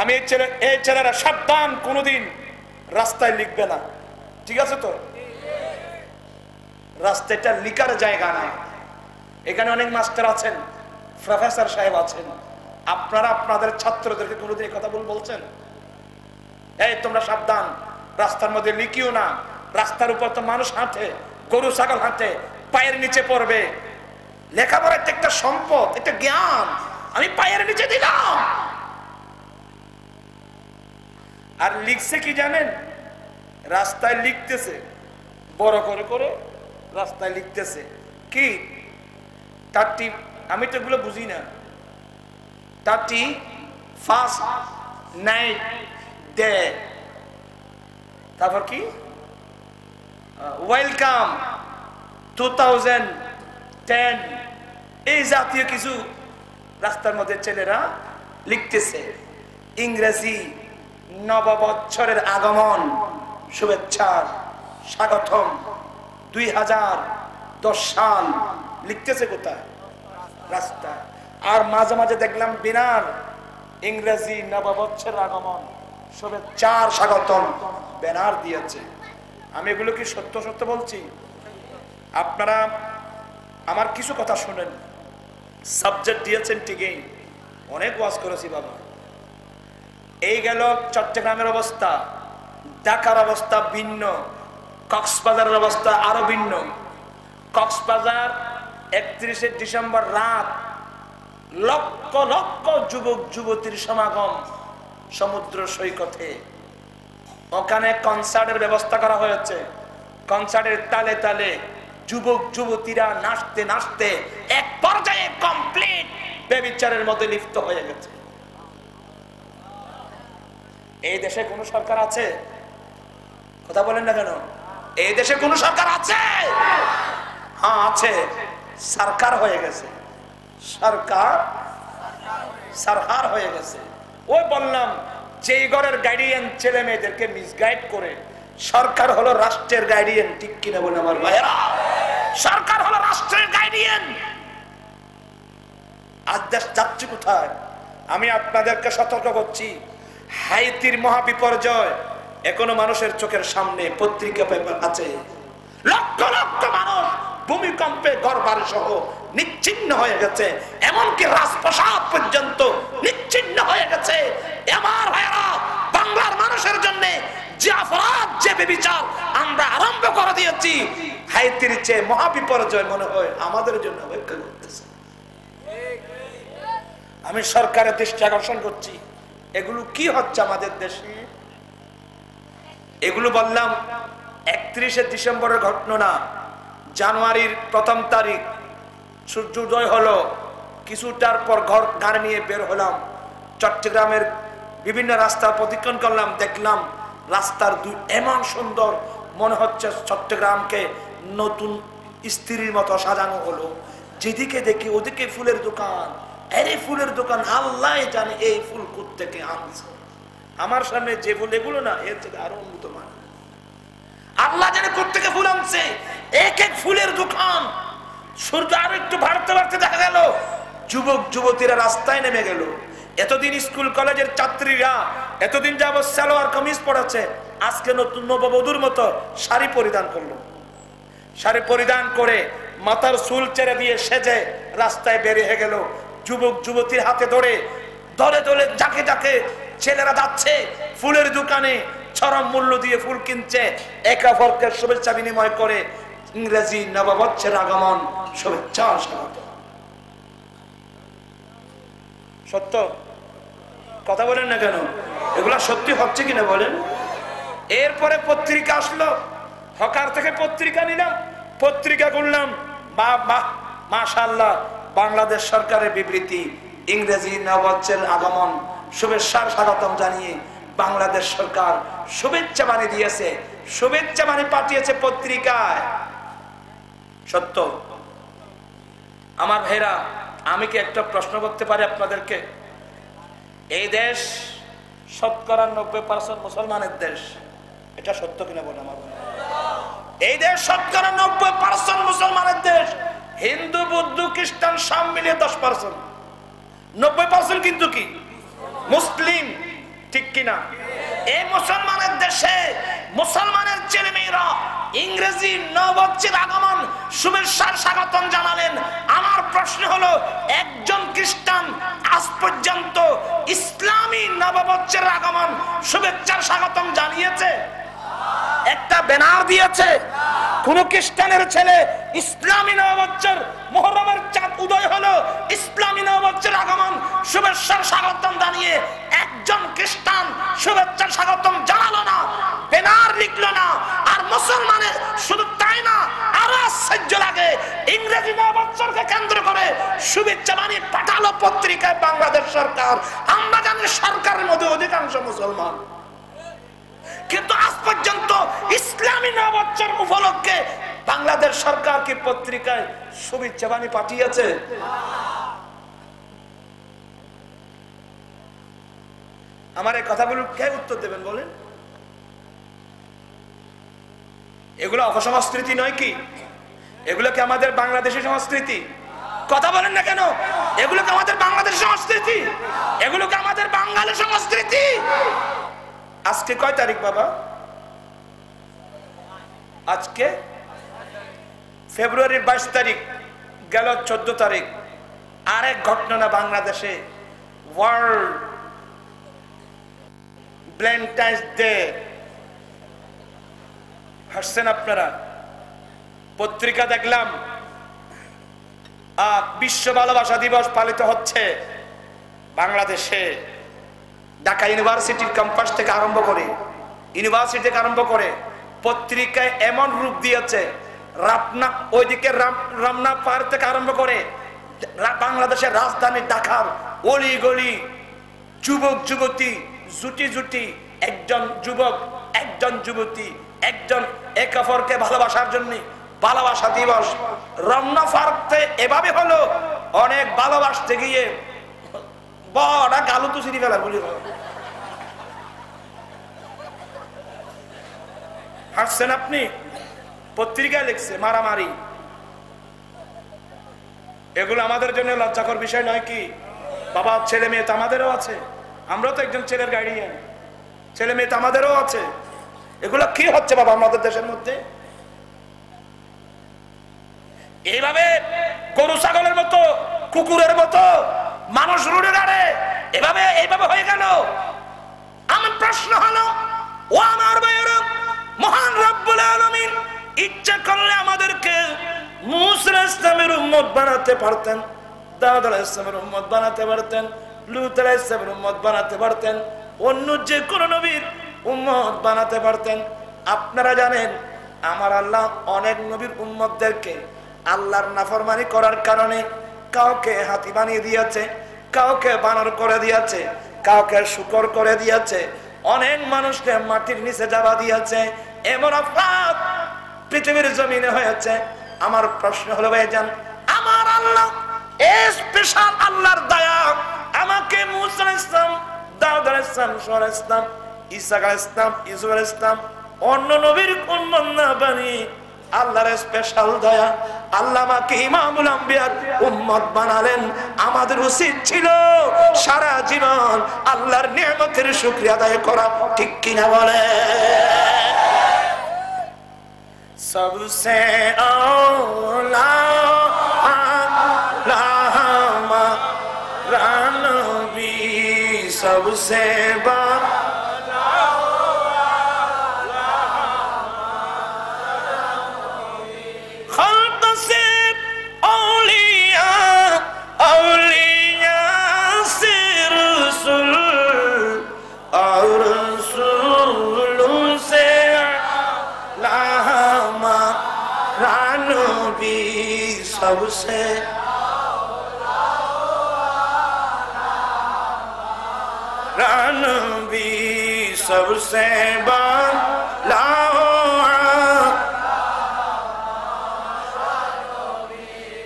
[SPEAKER 3] আমি এই ছেলেরা সাবধান, কোনোদিন রাস্তায় লিখবে না, ঠিক আছে তো? রাস্তাটা লিকার জায়গা না। এখানে অনেক মাস্টার আছেন, প্রফেসর সাহেব আছেন, আপনারা আপনাদের ছাত্রদেরকে কোনোদিন এই কথা বলছেন? এই তোমরা সাবধান, রাস্তার মধ্যে লিখিও না। রাস্তার উপর তো মানুষ হাঁটে, গরু ছাগল হাঁটে, পায়ের নিচে পড়বে। লেখাপড়া একটা সম্পদ, একটা জ্ঞান, আমি পায়ের নিচে দিলাম। আর লিখছে কি জানেন? রাস্তায় লিখতেছে, বড় করে করে রাস্তায় লিখতেছে কি 30, আমি তো এগুলো বুঝি না। 31st নাইট ডে, তারপর কি ওয়েলকাম 2010, এই জাতীয় কিছু রাস্তার মধ্যে ছেলেরা লিখতেছে। ইংরেজি নববৎসরের আগমন, শুভেচ্ছা, স্বাগতম 2010 সাল লিখতেছে কোথায়? রাস্তায়। আর মাঝে মাঝে দেখলাম বিনার ইংরেজি নববৎসরের আগমন, শুভেচ্ছা, স্বাগতম ব্যানার দিয়েছে। আমি এগুলো কি সত্য সত্য বলছি? আপনারা আমার কিছু কথা শুনেন। সাবজেক্ট দিয়েছেন ঠিকই, অনেক ওয়াজ করেছি বাবা। এই গেল চট্টগ্রামের অবস্থা, ঢাকার অবস্থা ভিন্ন, কক্সবাজারের অবস্থা আরো ভিন্ন। কক্সবাজার 31শে ডিসেম্বর রাত লক্ষ লক্ষ যুবক যুবতীর সমাগম সমুদ্র সৈকতে। ওখানে কনসার্টের ব্যবস্থা করা হয়েছে। কনসার্টের তালে তালে যুবক যুবতীরা নাচতে নাচতে এক পর্যায়ে কমপ্লিট ব্যভিচারের মধ্যে লিপ্ত হয়ে গেছে। এই দেশে কোন সরকার আছে? কথা বলেন না কেন? এই দেশে কোন সরকার আছে? হ্যাঁ আছে, সরকার হয়ে গেছে। সরকার হয়ে গেছে। ওই বললাম, যেই ঘরের গার্ডিয়ান ছেলে মেয়েদেরকে মিসগাইড করে, সরকার হলো রাষ্ট্রের গার্ডিয়ান। ঠিক কিনা বলে আমার ভাইয়েরা? সরকার হলো রাষ্ট্রের গার্ডিয়ান। আজ দেশ যাচ্ছে কোথায়? আমি আপনাদেরকে সতর্ক করছি, হাইতির মহাবিপর্যয় এখনো মানুষের চোখের সামনে, পত্রিকা পেপার আছে। লক্ষ লক্ষ মানুষ ভূমিকম্পে ঘরবাড়ি সহ নিচ্ছিন্ন হয়ে গেছে, এমনকি রাজপ্রাসাদ পর্যন্ত নিচ্ছিন্ন হয়ে গেছে। আমার ভাইরা, বাংলার মানুষের জন্য যে অপরাধ, যে বিচার আমরা আরম্ভ করে দিয়েছি, হাইতির চেয়ে মহাবিপর্যয় মনে হয় আমাদের জন্য অপেক্ষা করতেছে। আমি সরকারের দৃষ্টি আকর্ষণ করছি, এগুলো কি হচ্ছে আমাদের দেশে? এগুলো বললাম 31শে ডিসেম্বরের ঘটনা। জানুয়ারির 1ম তারিখ সূর্যোদয় হলো, কিছুটার পর গাড়ি নিয়ে বের হলাম, চট্টগ্রামের বিভিন্ন রাস্তা প্রদক্ষিণ করলাম। দেখলাম রাস্তার এমন সুন্দর, মনে হচ্ছে চট্টগ্রামকে নতুন স্ত্রীর মতো সাজানো হলো। যেদিকে দেখি ওদিকে ফুলের দোকান। আরে ফুলের দোকান, আল্লাহ জানে এই ফুল কোত্থেকে আনছে। আমার সামনে যে ফুল, এগুলো না, এর থেকে আরো উন্নত মান। আল্লাহ জানে কোত্থেকে ফুল আনছে। এক এক ফুলের দোকান। সূর্য আরো একটু বাড়তে বাড়তে দেখা গেল যুবক যুবতীরা রাস্তায় নেমে গেল। এতদিন স্কুল কলেজের ছাত্রীরা এতদিন যাবত সালোয়ার কামিজ পড়েছে, আজকে নতুন নববধূর মতো শাড়ি পরিধান করলো। শাড়ি পরিধান করে মাথার চুল ছেড়ে দিয়ে সেজে রাস্তায় বেরিয়ে গেল। যুবক যুবতীর হাতে ধরে দলে দলে যাকে যাকে ছেলেরা যাচ্ছে ফুলের দোকানে, চরম মূল্য দিয়ে ফুল কিনছে, একে অপরকে শুভেচ্ছা বিনিময় করে। ইংরেজি নববর্ষের আগমন, শুভেচ্ছা, স্বাগত। সত্য কথা বলেন না কেন? এগুলা সত্যি হচ্ছে কিনা বলেন? এরপরে পত্রিকা আসলো, হকার থেকে পত্রিকা নিলাম, পত্রিকা করলাম, মাশাআল্লাহ, বাংলাদেশ সরকারের বিবৃতি, ইংরেজি নববর্ষের আগমন, শুভেচ্ছার স্বাগতম জানিয়ে বাংলাদেশ সরকার শুভেচ্ছা বাণী দিয়েছে, শুভেচ্ছা বাণী পাঠিয়েছে পত্রিকায়। সত্য আমার ভাইরা, আমি কি একটা প্রশ্ন করতে পারি আপনাদেরকে? এই দেশ শতকরা 90% মুসলমানের দেশ, এটা সত্য কিনা বলে আমার? এই দেশ শতকরা 90% মুসলমানের দেশ। হিন্দু, বৌদ্ধ, খ্রিস্টান সব মিলিয়ে 10%। 90% কিন্তু কি মুসলিম। ঠিক কিনা? এই মুসলমানের দেশে মুসলমানের ছেলে মেয়েরা ইংরেজি নববর্ষের আগমন শুভেচ্ছার স্বাগতম জানালেন। আমার প্রশ্ন হলো, একজন খ্রিস্টান আজ পর্যন্ত ইসলামী নববর্ষের আগমন শুভেচ্ছার স্বাগতম জানিয়েছে? একটা ব্যানার দিয়েছে? কোন খ্রিস্টানের ছেলে ইসলামী নববর্ষের মুহররমের চাঁদ উদয় হলো, ইসলামী নববর্ষের আগমন শুভেচ্ছার স্বাগতম জানিয়ে একজন খ্রিস্টান শুভেচ্ছার স্বাগতম জানালো না, ব্যানার লিখলো না? আর মুসলমানের শুধু তাই না, আরো আশ্চর্য লাগে, ইংরেজি নববর্ষকে কেন্দ্র করে শুভেচ্ছা বাণী পাঠালো পত্রিকায় বাংলাদেশ সরকার। আমরা জানি সরকারের মধ্যে অধিকাংশ মুসলমান, কিন্তু আজ পর্যন্ত ইসলামী নববর্ষের উপলক্ষে বাংলাদেশ সরকার কি পত্রিকায় শুভেচ্ছা বাণী পাঠিয়েছে? আমার এই কথাগুলো কে উত্তর দেবেন বলেন? এগুলো অপসংস্কৃতি নয় কি? এগুলো কি আমাদের বাংলাদেশী সংস্কৃতি? কথা বলেন না কেন? এগুলো কি আমাদের বাংলাদেশী সংস্কৃতি? এগুলো কি আমাদের বাঙালি সংস্কৃতি? আজকে কয় তারিখ বাবা? আজকে ফেব্রুয়ারির 22 তারিখ, গেল 14 তারিখ। আরেক ঘটনা বাংলাদেশে, ওয়ার্ল্ড ভ্যালেন্টাইন্স ডে। হাসছেন আপনারা? পত্রিকা দেখলাম বিশ্ব ভালোবাসা দিবস পালিত হচ্ছে বাংলাদেশে। ঢাকা ইউনিভার্সিটির ক্যাম্পাস থেকে আরম্ভ করে, ইউনিভার্সিটি থেকে আরম্ভ করে পত্রিকায় এমন রূপ দিয়েছে, রাপনা ওইদিকে রমনা পাহাড় থেকে আরম্ভ করে বাংলাদেশের রাজধানী ঢাকার অলি গলি, যুবক যুবতী জুটি জুটি, একজন যুবক একজন যুবতী একজন একে অপরকে ভালোবাসার জন্য ভালোবাসা দিবস। রমনা পার্কে এভাবে হলো, অনেক ভালোবাসতে গিয়ে বড় গালু তো সিঁড়ি ফেলা বলি। হাসছেন আপনি? পত্রিকায় লিখছে মারামারি। এগুলো আমাদের জন্য লজ্জাকর বিষয় নয় কি বাবা? ছেলে মেয়ে তো আমাদেরও আছে, আমরা তো একজন ছেলের গার্ডিয়ান, ছেলে মেয়ে তো আমাদেরও আছে। এগুলো কি হচ্ছে বাবা আমাদের দেশের মধ্যে? এইভাবে গরু ছাগলের মতো, কুকুরের মতো মানুষ রুড়ে দাঁড়ে, এইভাবে হয়ে গেল। আমার প্রশ্ন হলো, ও আমার ভাইয়েরা, মহান রব্বুল আলামিন ইচ্ছা করলে আমাদেরকে মুসা আলাইহিস সালামের উম্মত বানাতে পারতেন, দাউদ আলাইহিস সালামের উম্মত বানাতে পারতেন, লূত আলাইহিস সালামের উম্মত বানাতে পারতেন, অন্য যে কোন নবীর উম্মত বানাতে পারতেন। আপনারা জানেন আমার আল্লাহ অনেক নবীর উম্মতদেরকে আল্লাহর নাফরমানি করার কারণে কাউকে হাতি বানিয়ে দিয়েছে, কাউকে বানর করে দিয়েছে, কাউকে শূকর করে দিয়েছে, অনেক মানুষকে মাটির নিচে যাবা দিয়েছে। এমন অপরাধ পৃথিবীর জমিনে হয়েছে। আমার প্রশ্ন হলো ভাইজান, আমার আল্লাহ স্পেশাল আল্লাহর দয়া আমাকে মুসা আলাইহিস সালাম, দাউদ আলাইহিস সালাম, সুলাইমান আলাইহিস সালাম, ঈসা আলাইহিস সালাম, ইউসুফ আলাইহিস সালাম অন্য নবীর উম্মত না বানিয়ে আল্লাহর স্পেশাল দয়া আল্লাহ আমাকে ইমামুল আম্বিয়ার উম্মত বানালেন। আমাদের উচিত ছিল সারা জীবন আল্লাহর নিয়ামতের শুকরিয়া আদায় করা, ঠিক কিনা বলে? সবসে আওলা আল্লাহা রানবী, সবসে বা सबसे रानबी सबसे बाला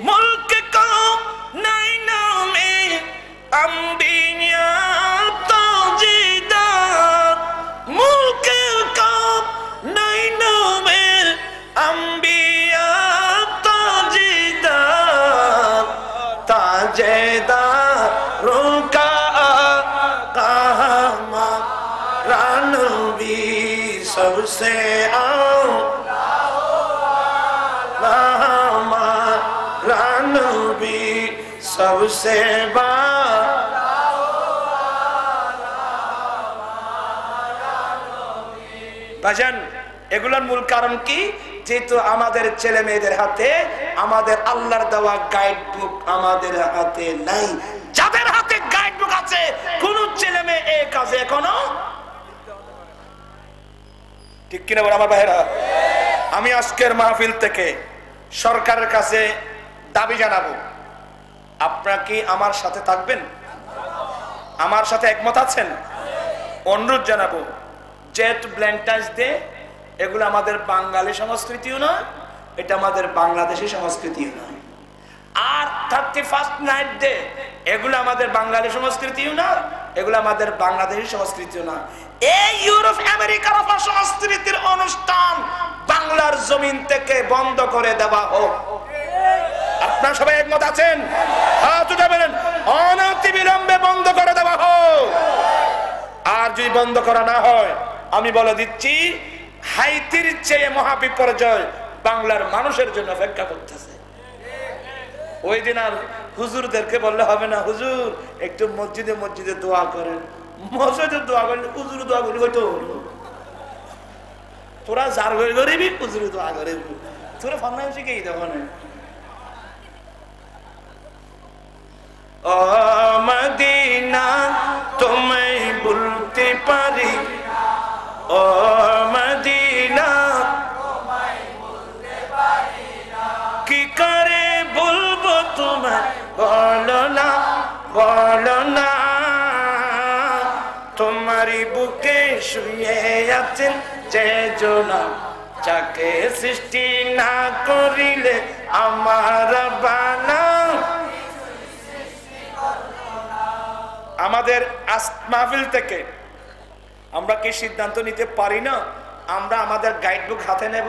[SPEAKER 3] मुल्क को नैना में अंबिया ताजीदार, मुल्क को नैना में अंबिया ताजेदारों का आका नबी सबसे नबी सबसे ভাইজান এগুলোর মূল কারণ কি? যেহেতু আমাদের ছেলে মেয়েদের হাতে আমাদের আল্লাহর দেওয়া গাইড বুক আমাদের হাতে নাই। যাদের হাতে গাইড বুক আছে কোন ছেলে মেয়ে এই কাজে এখনো, ঠিক কিনা বল আমার ভাইরা? আমি আজকের মাহফিল থেকে সরকারের কাছে দাবি জানাবো, আপনারা কি আমার সাথে থাকবেন? আমার সাথে একমত আছেন? অনুরোধ জানাবো, যেহেতু ভ্যালেন্টাইন্স ডে এগুলো আমাদের বাঙালি সংস্কৃতিও নয়, এটা আমাদের বাংলাদেশি সংস্কৃতিও নয়। আর 31st নাইট ডে এগুলো আমাদের বাঙালি সংস্কৃতিও না, এগুলো আমাদের বাংলাদেশি সংস্কৃতিও না। এই ইউরোপ আমেরিকার সংস্কৃতির অনুষ্ঠান বাংলার জমিন থেকে বন্ধ করে দেওয়া হোক। আপনারা সবাই একমত আছেন? হাত উঠে বলেন অনতিবিলম্বে বন্ধ করে দেওয়া হোক। আর যদি বন্ধ করা না হয় আমি বলে দিচ্ছি হাইতির চেয়ে মহাবিপর্যয় বাংলার মানুষের জন্য অপেক্ষা করতেছে। ওই দিন আর হুজুরদেরকে বললে হবে না, হুজুর একটু মসজিদে মসজিদে দোয়া করেন। মসজিদে দোয়া করলে হুজুর দোয়া করি হয়তো তোরা যার ঘরে গরিবি হুজুর দোয়া করে তোরা ফান্না শিখেই দেখো না। ও মদিনা তোমায় বলতে পারি, ও মদিনা কি করে বলবো তোমায়, বলো না বলো না। তোমারই বুকে শুয়ে আছেন যে জনা, যাকে সৃষ্টি না করিলে আমার বানা। আমাদের মাহফিল থেকে আমরা কি সিদ্ধান্ত নিতে পারি না আমরা আমাদের গাইড বুক হাতে নেব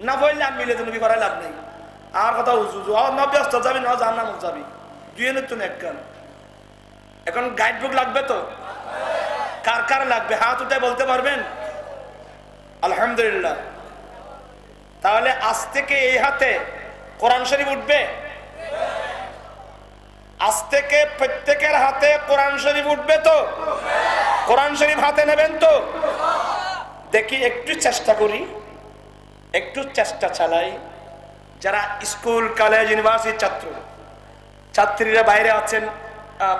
[SPEAKER 3] না? বললে আমি মিলে তুমি করাই লাভ নেই। আর কথা উজু না ব্যস্ত যাবি না জান্নাত যাবি, দুইজনের তো একখান। এখন গাইড বুক লাগবে তো, কার কার লাগবে হাত উঠে বলতে পারবেন? আলহামদুলিল্লাহ। তাহলে আজ থেকে এই হাতে কোরআন শরীফ উঠবে, আজ থেকে প্রত্যেকের হাতে কোরআন শরীফ উঠবে তো? কোরআন শরীফ হাতে নেবেন তো? দেখি একটু চেষ্টা করি, একটু চেষ্টা চালাই। যারা স্কুল কলেজ ইউনিভার্সিটির ছাত্র ছাত্রীরা বাইরে আছেন,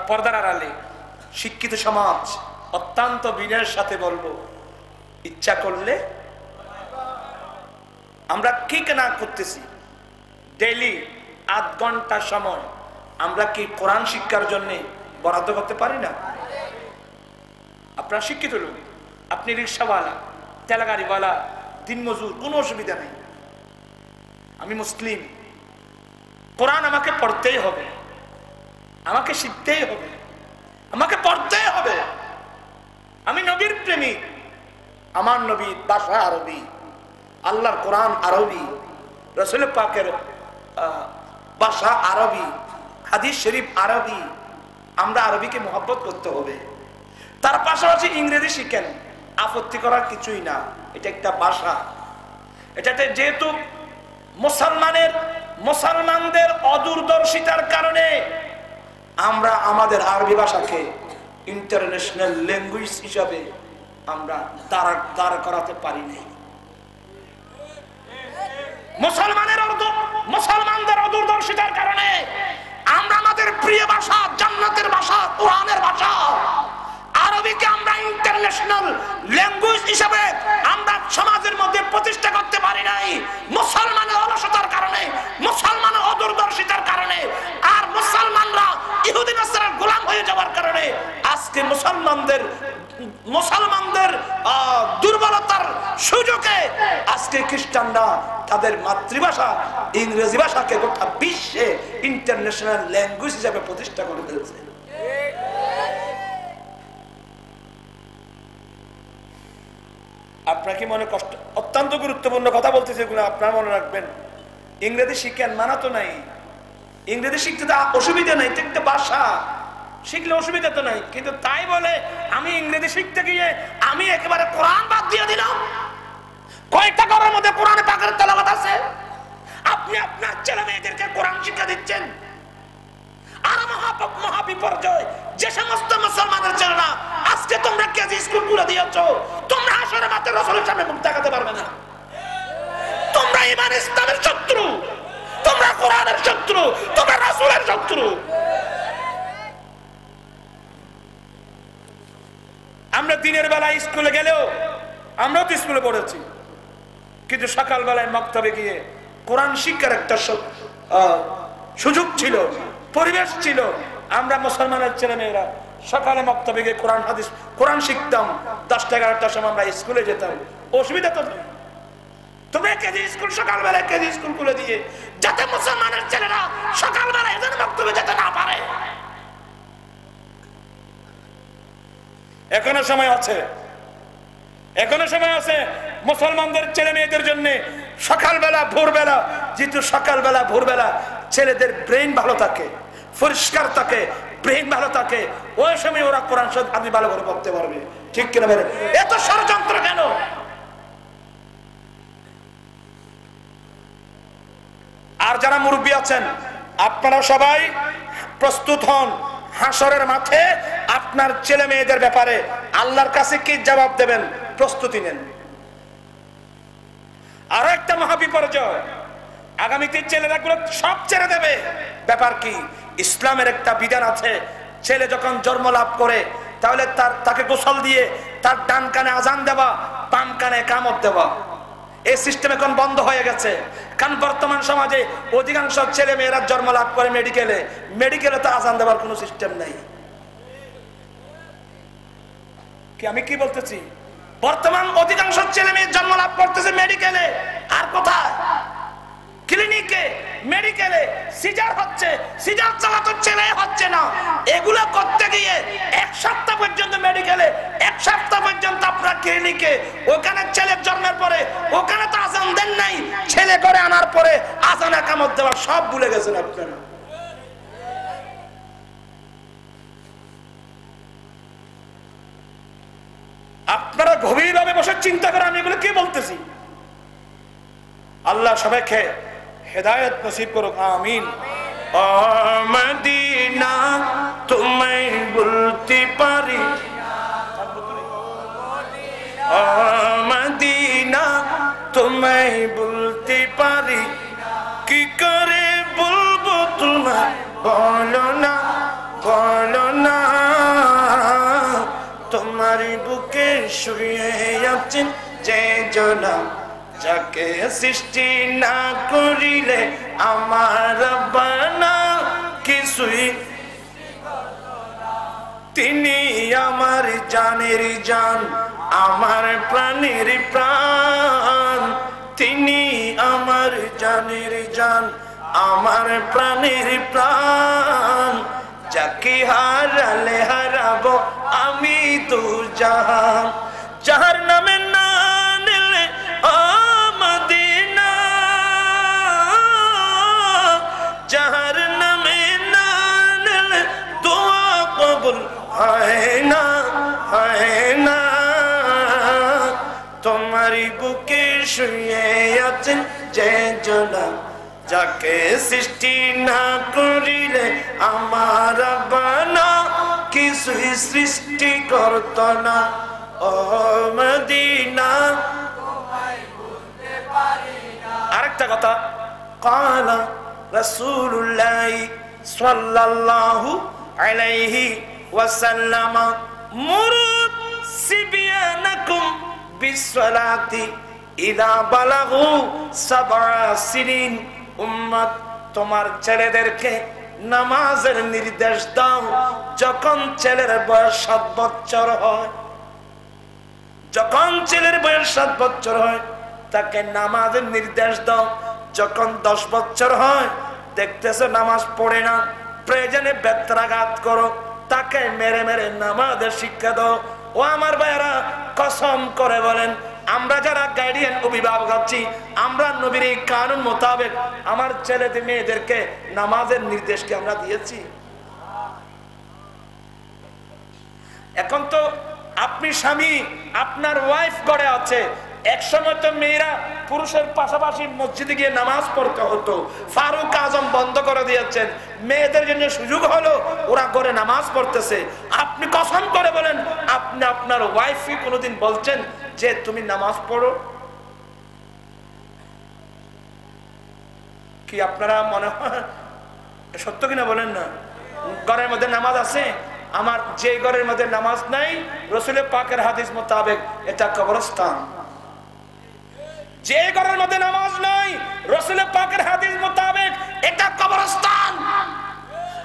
[SPEAKER 3] পর্দার আড়ালে শিক্ষিত সমাজ, অত্যন্ত বিনয়ের সাথে বলবো, ইচ্ছা করলে আমরা কি না করতেছি ডেইলি আধ ঘন্টা সময় আমরা কি কোরআন শিক্ষার জন্য বরাদ্দ করতে পারি না? আপনারা শিক্ষিত লোক, আপনি রিক্সাওয়ালা, তেলাগাড়িওয়ালা, দিনমজুর, কোনো অসুবিধা নেই। আমি মুসলিম, কোরআন আমাকে পড়তেই হবে, আমাকে শিখতেই হবে, আমাকে পড়তেই হবে। আমি নবীর প্রেমিক, আমার নবী ভাষা আরবি, আল্লাহর কোরআন আরবি, রাসূল পাকের ভাষা আরবি, হাদিস শরীফ আরবি। আমরা আরবিকে মহব্বত করতে হবে। তার পাশাপাশি ইংরেজি শিখেন, আপত্তি করার কিছুই না, এটা একটা ভাষা। এটাতে যেহেতু মুসলমানদের অদূরদর্শিতার কারণে আমরা আমাদের আরবি ভাষাকে ইন্টারন্যাশনাল ল্যাঙ্গুয়েজ হিসাবে আমরা দাঁড় করাতে পারি নাই। মুসলমানদের অদূরদর্শিতার কারণে আমরা আমাদের প্রিয় ভাষা, জান্নাতের ভাষা, কোরআনের ভাষা আরবিকে আমরা ইন্টারন্যাশনাল ল্যাঙ্গুয়েজ হিসেবে আমরা সমাজের মধ্যে প্রতিষ্ঠা করতে পারি নাই। মুসলমানের অলসতার কারণে, মুসলমানের অদূরদর্শিতার কারণে, আর মুসলমানরা ইহুদি নাসারার গোলাম হয়ে যাওয়ার কারণে আজকে মুসলমানদের দুর্বলতার সুযোগে আজকে খ্রিস্টানরা তাদের মাতৃভাষা ইংরেজি ভাষাকে গোটা বিশ্বে ইন্টারন্যাশনাল ল্যাঙ্গুয়েজ হিসেবে প্রতিষ্ঠা করে ফেলছে। আপনার কি মনে কষ্ট? অত্যন্ত গুরুত্বপূর্ণ কথা বলতেছে, এগুলো আপনারা মনে রাখবেন। ইংরেজি শিখেন, মানা তো নাই, ইংরেজি শিখতে তো অসুবিধা নাই, একটা ভাষা। শিখলে অসুবিধা তো নাই, কিন্তু তাই বলে আমি ইংরেজি শিখতে গিয়ে আমি একেবারে কোরআন বাদ দিয়ে দিলাম। কয়েকটা ঘরের মধ্যে কোরআনে পাকের তেলাওয়াত আছে, আপনি আপনার ছেলে মেয়েদেরকে কোরআন শিক্ষা দিচ্ছেন। আর মহাবিপর্যয় যে সমস্ত মুসলমানের ছেলেরা আজকে তোমরা কেজি স্কুল খুলে দিয়েছো, তোমরা হাসরের মাঠে রাসূলের সামনে মুখ দেখাতে পারবে না। তোমরা ঈমান ইসলামের শত্রু, তোমরা কোরআনের শত্রু, তোমরা রাসূলের শত্রু। আমরা দিনের বেলায় স্কুলে গেলেও, আমরাও তো স্কুলে পড়েছি, কিন্তু সকাল বেলায় মক্তবে গিয়ে কোরআন শিক্ষার একটা সুযোগ ছিল, পরিবেশ ছিল। আমরা মুসলমানের ছেলে মেয়েরা সকালে মক্তবে গিয়ে কোরআন হাদিস কোরআন শিখতাম, 10টা 11টার সময় আমরা স্কুলে যেতাম, অসুবিধা তো নেই। তোমরা কেজি স্কুল সকালবেলায় কেজি স্কুল খুলে দিয়ে যাতে মুসলমানের ছেলেরা সকালবেলায় এদের মক্তবে যেতে না পারে। এখনো সময় আছে, এখনো সময় আছে মুসলমানদের ছেলে মেয়েদের জন্য সকালবেলা ভোরবেলা, যেহেতু সকালবেলা ভোরবেলা ছেলেদের ব্রেন ভালো থাকে, পরিষ্কার থাকে, ব্রেন ভালো থাকে, ওই সময় ওরা কোরআন শরীফ আদি ভালো করে পড়তে পারবে। ঠিক কিনা বলে? এত ষড়যন্ত্র কেন? আর যারা মুরব্বী আছেন আপনারা সবাই প্রস্তুত হন, হাসরের মাঠে আপনার ছেলে মেয়েদের ব্যাপারে আল্লাহর কাছে কি জবাব দেবেন প্রস্তুতি নেন। আর একটা মহাবিপর্যয়, আগামীতে ছেলেরা গুলো সব ছেড়ে দেবে। ব্যাপার কি? ইসলামের একটা বিধান আছে, ছেলে যখন জন্ম লাভ করে তাহলে তাকে গোসল দিয়ে তার ডান কানে আজান দেওয়া, বাম কানে কামত দেওয়া। এই সিস্টেম এখন বন্ধ হয়ে গেছে, কারণ বর্তমান সমাজে অধিকাংশ ছেলে মেয়েরা জন্ম লাভ করে মেডিকেলে, মেডিকেলে তো আজান দেওয়ার কোনো সিস্টেম নাই। কি আমি কি বলতেছি? বর্তমান অধিকাংশ ছেলে মেয়ে জন্ম লাভ করতেছে মেডিকেলে, আর কোথায়? ক্লিনিকে, মেডিকেলে সিজার হচ্ছে, সিজার চালাতে ছেলে হচ্ছে না। এগুলো করতে গিয়ে এক সপ্তাহ পর্যন্ত মেডিকেলে, এক সপ্তাহ পর্যন্ত আপনার ক্লিনিকে, ওখানে ছেলে জন্মের পরে ওখানে তো আজান দেন নাই, ছেলে করে আনার পরে আজান একামত দেওয়া সব ভুলে গেছেন আপনারা। আপনারা গভীরভাবে বসে চিন্তা করে আমি এগুলো কি বলতেছি। আল্লাহ সবাইকে হেদায়েত নসিব করুক, আমিন। ও মদিনা তোমায় বলতে পারি, ও মদিনা তোমায় বলতে পারি, কি করে বলবো তোমায়, বলো না বলো না। তোমার বুকে শুয়ে আছেন যে জনা, যাকে সৃষ্টি না করিলে আমার বানা কিছুই, তিনি আমার জানের জান, আমার প্রাণের প্রাণ, তিনি আমার জানের জান, আমার প্রাণের প্রাণ। যাকে হারালে হারাবো আমি তো জাহান, যাহার নামে না নিলে মদিনা, যাহার নামে না নিলে দোয়া কবুল হয় না, হয় না। তোমারই বুকে শুয়ে আছেন যে জনা, যাকে সৃষ্টি না করিলে আমার বানা কিছুই সৃষ্টি করত না। ও মদিনা, আরেকটা কথা, কালা রাসূলুল্লাহ সাল্লাল্লাহু আলাইহি ওয়াসাল্লাম মুরুদ সিবিয়ানাকুম বিসসালাতি ইদা বালাগু সাবআ সিনিন। উম্মত, তোমার ছেলেদেরকে নামাজের নির্দেশ দাও যখন ছেলের বয়স 7 বছর হয়। যখন ছেলের বয়স 7 বছর হয় তাকে নামাজের নির্দেশ দাও। যখন 10 বছর হয় দেখতেছে নামাজ পড়ে না, প্রয়োজনে বেত্রাঘাত করো, তাকে মেরে মেরে নামাজের শিক্ষা দাও। ও আমার ভাইয়েরা, কসম করে বলেন, আমরা যারা গার্ডিয়ান অভিভাবক আছি, আমরা নবীর এই কানুন মোতাবেক আমার ছেলে মেয়েদেরকে নামাজের নির্দেশ কি আমরা দিয়েছি? এখন তো আপনি স্বামী, আপনার ওয়াইফ ঘরে আছে, এক সময় তো মেয়েরা পুরুষের পাশাপাশি মসজিদে গিয়ে নামাজ পড়তে হতো, ফারুক আজম বন্ধ করে দিয়েছেন, মেয়েদের জন্য সুযোগ হলো, ওরা ঘরে নামাজ পড়তেছে। আপনি কসম করে বলেন, আপনি আপনার ওয়াইফকে কোনোদিন বলছেন যে তুমি নামাজ পড়ো? কি আপনারা মনে হয় সত্য কিনা বলেন না? ঘরের মধ্যে নামাজ আছে, আমার যে ঘরের মধ্যে নামাজ নাই, রাসূলের পাকের হাদিস মোতাবেক এটা কবরস্থান। যে ঘরের মধ্যে নামাজ নাই, রাসূলের পাকের হাদিস মোতাবেক এটা কবরস্থান।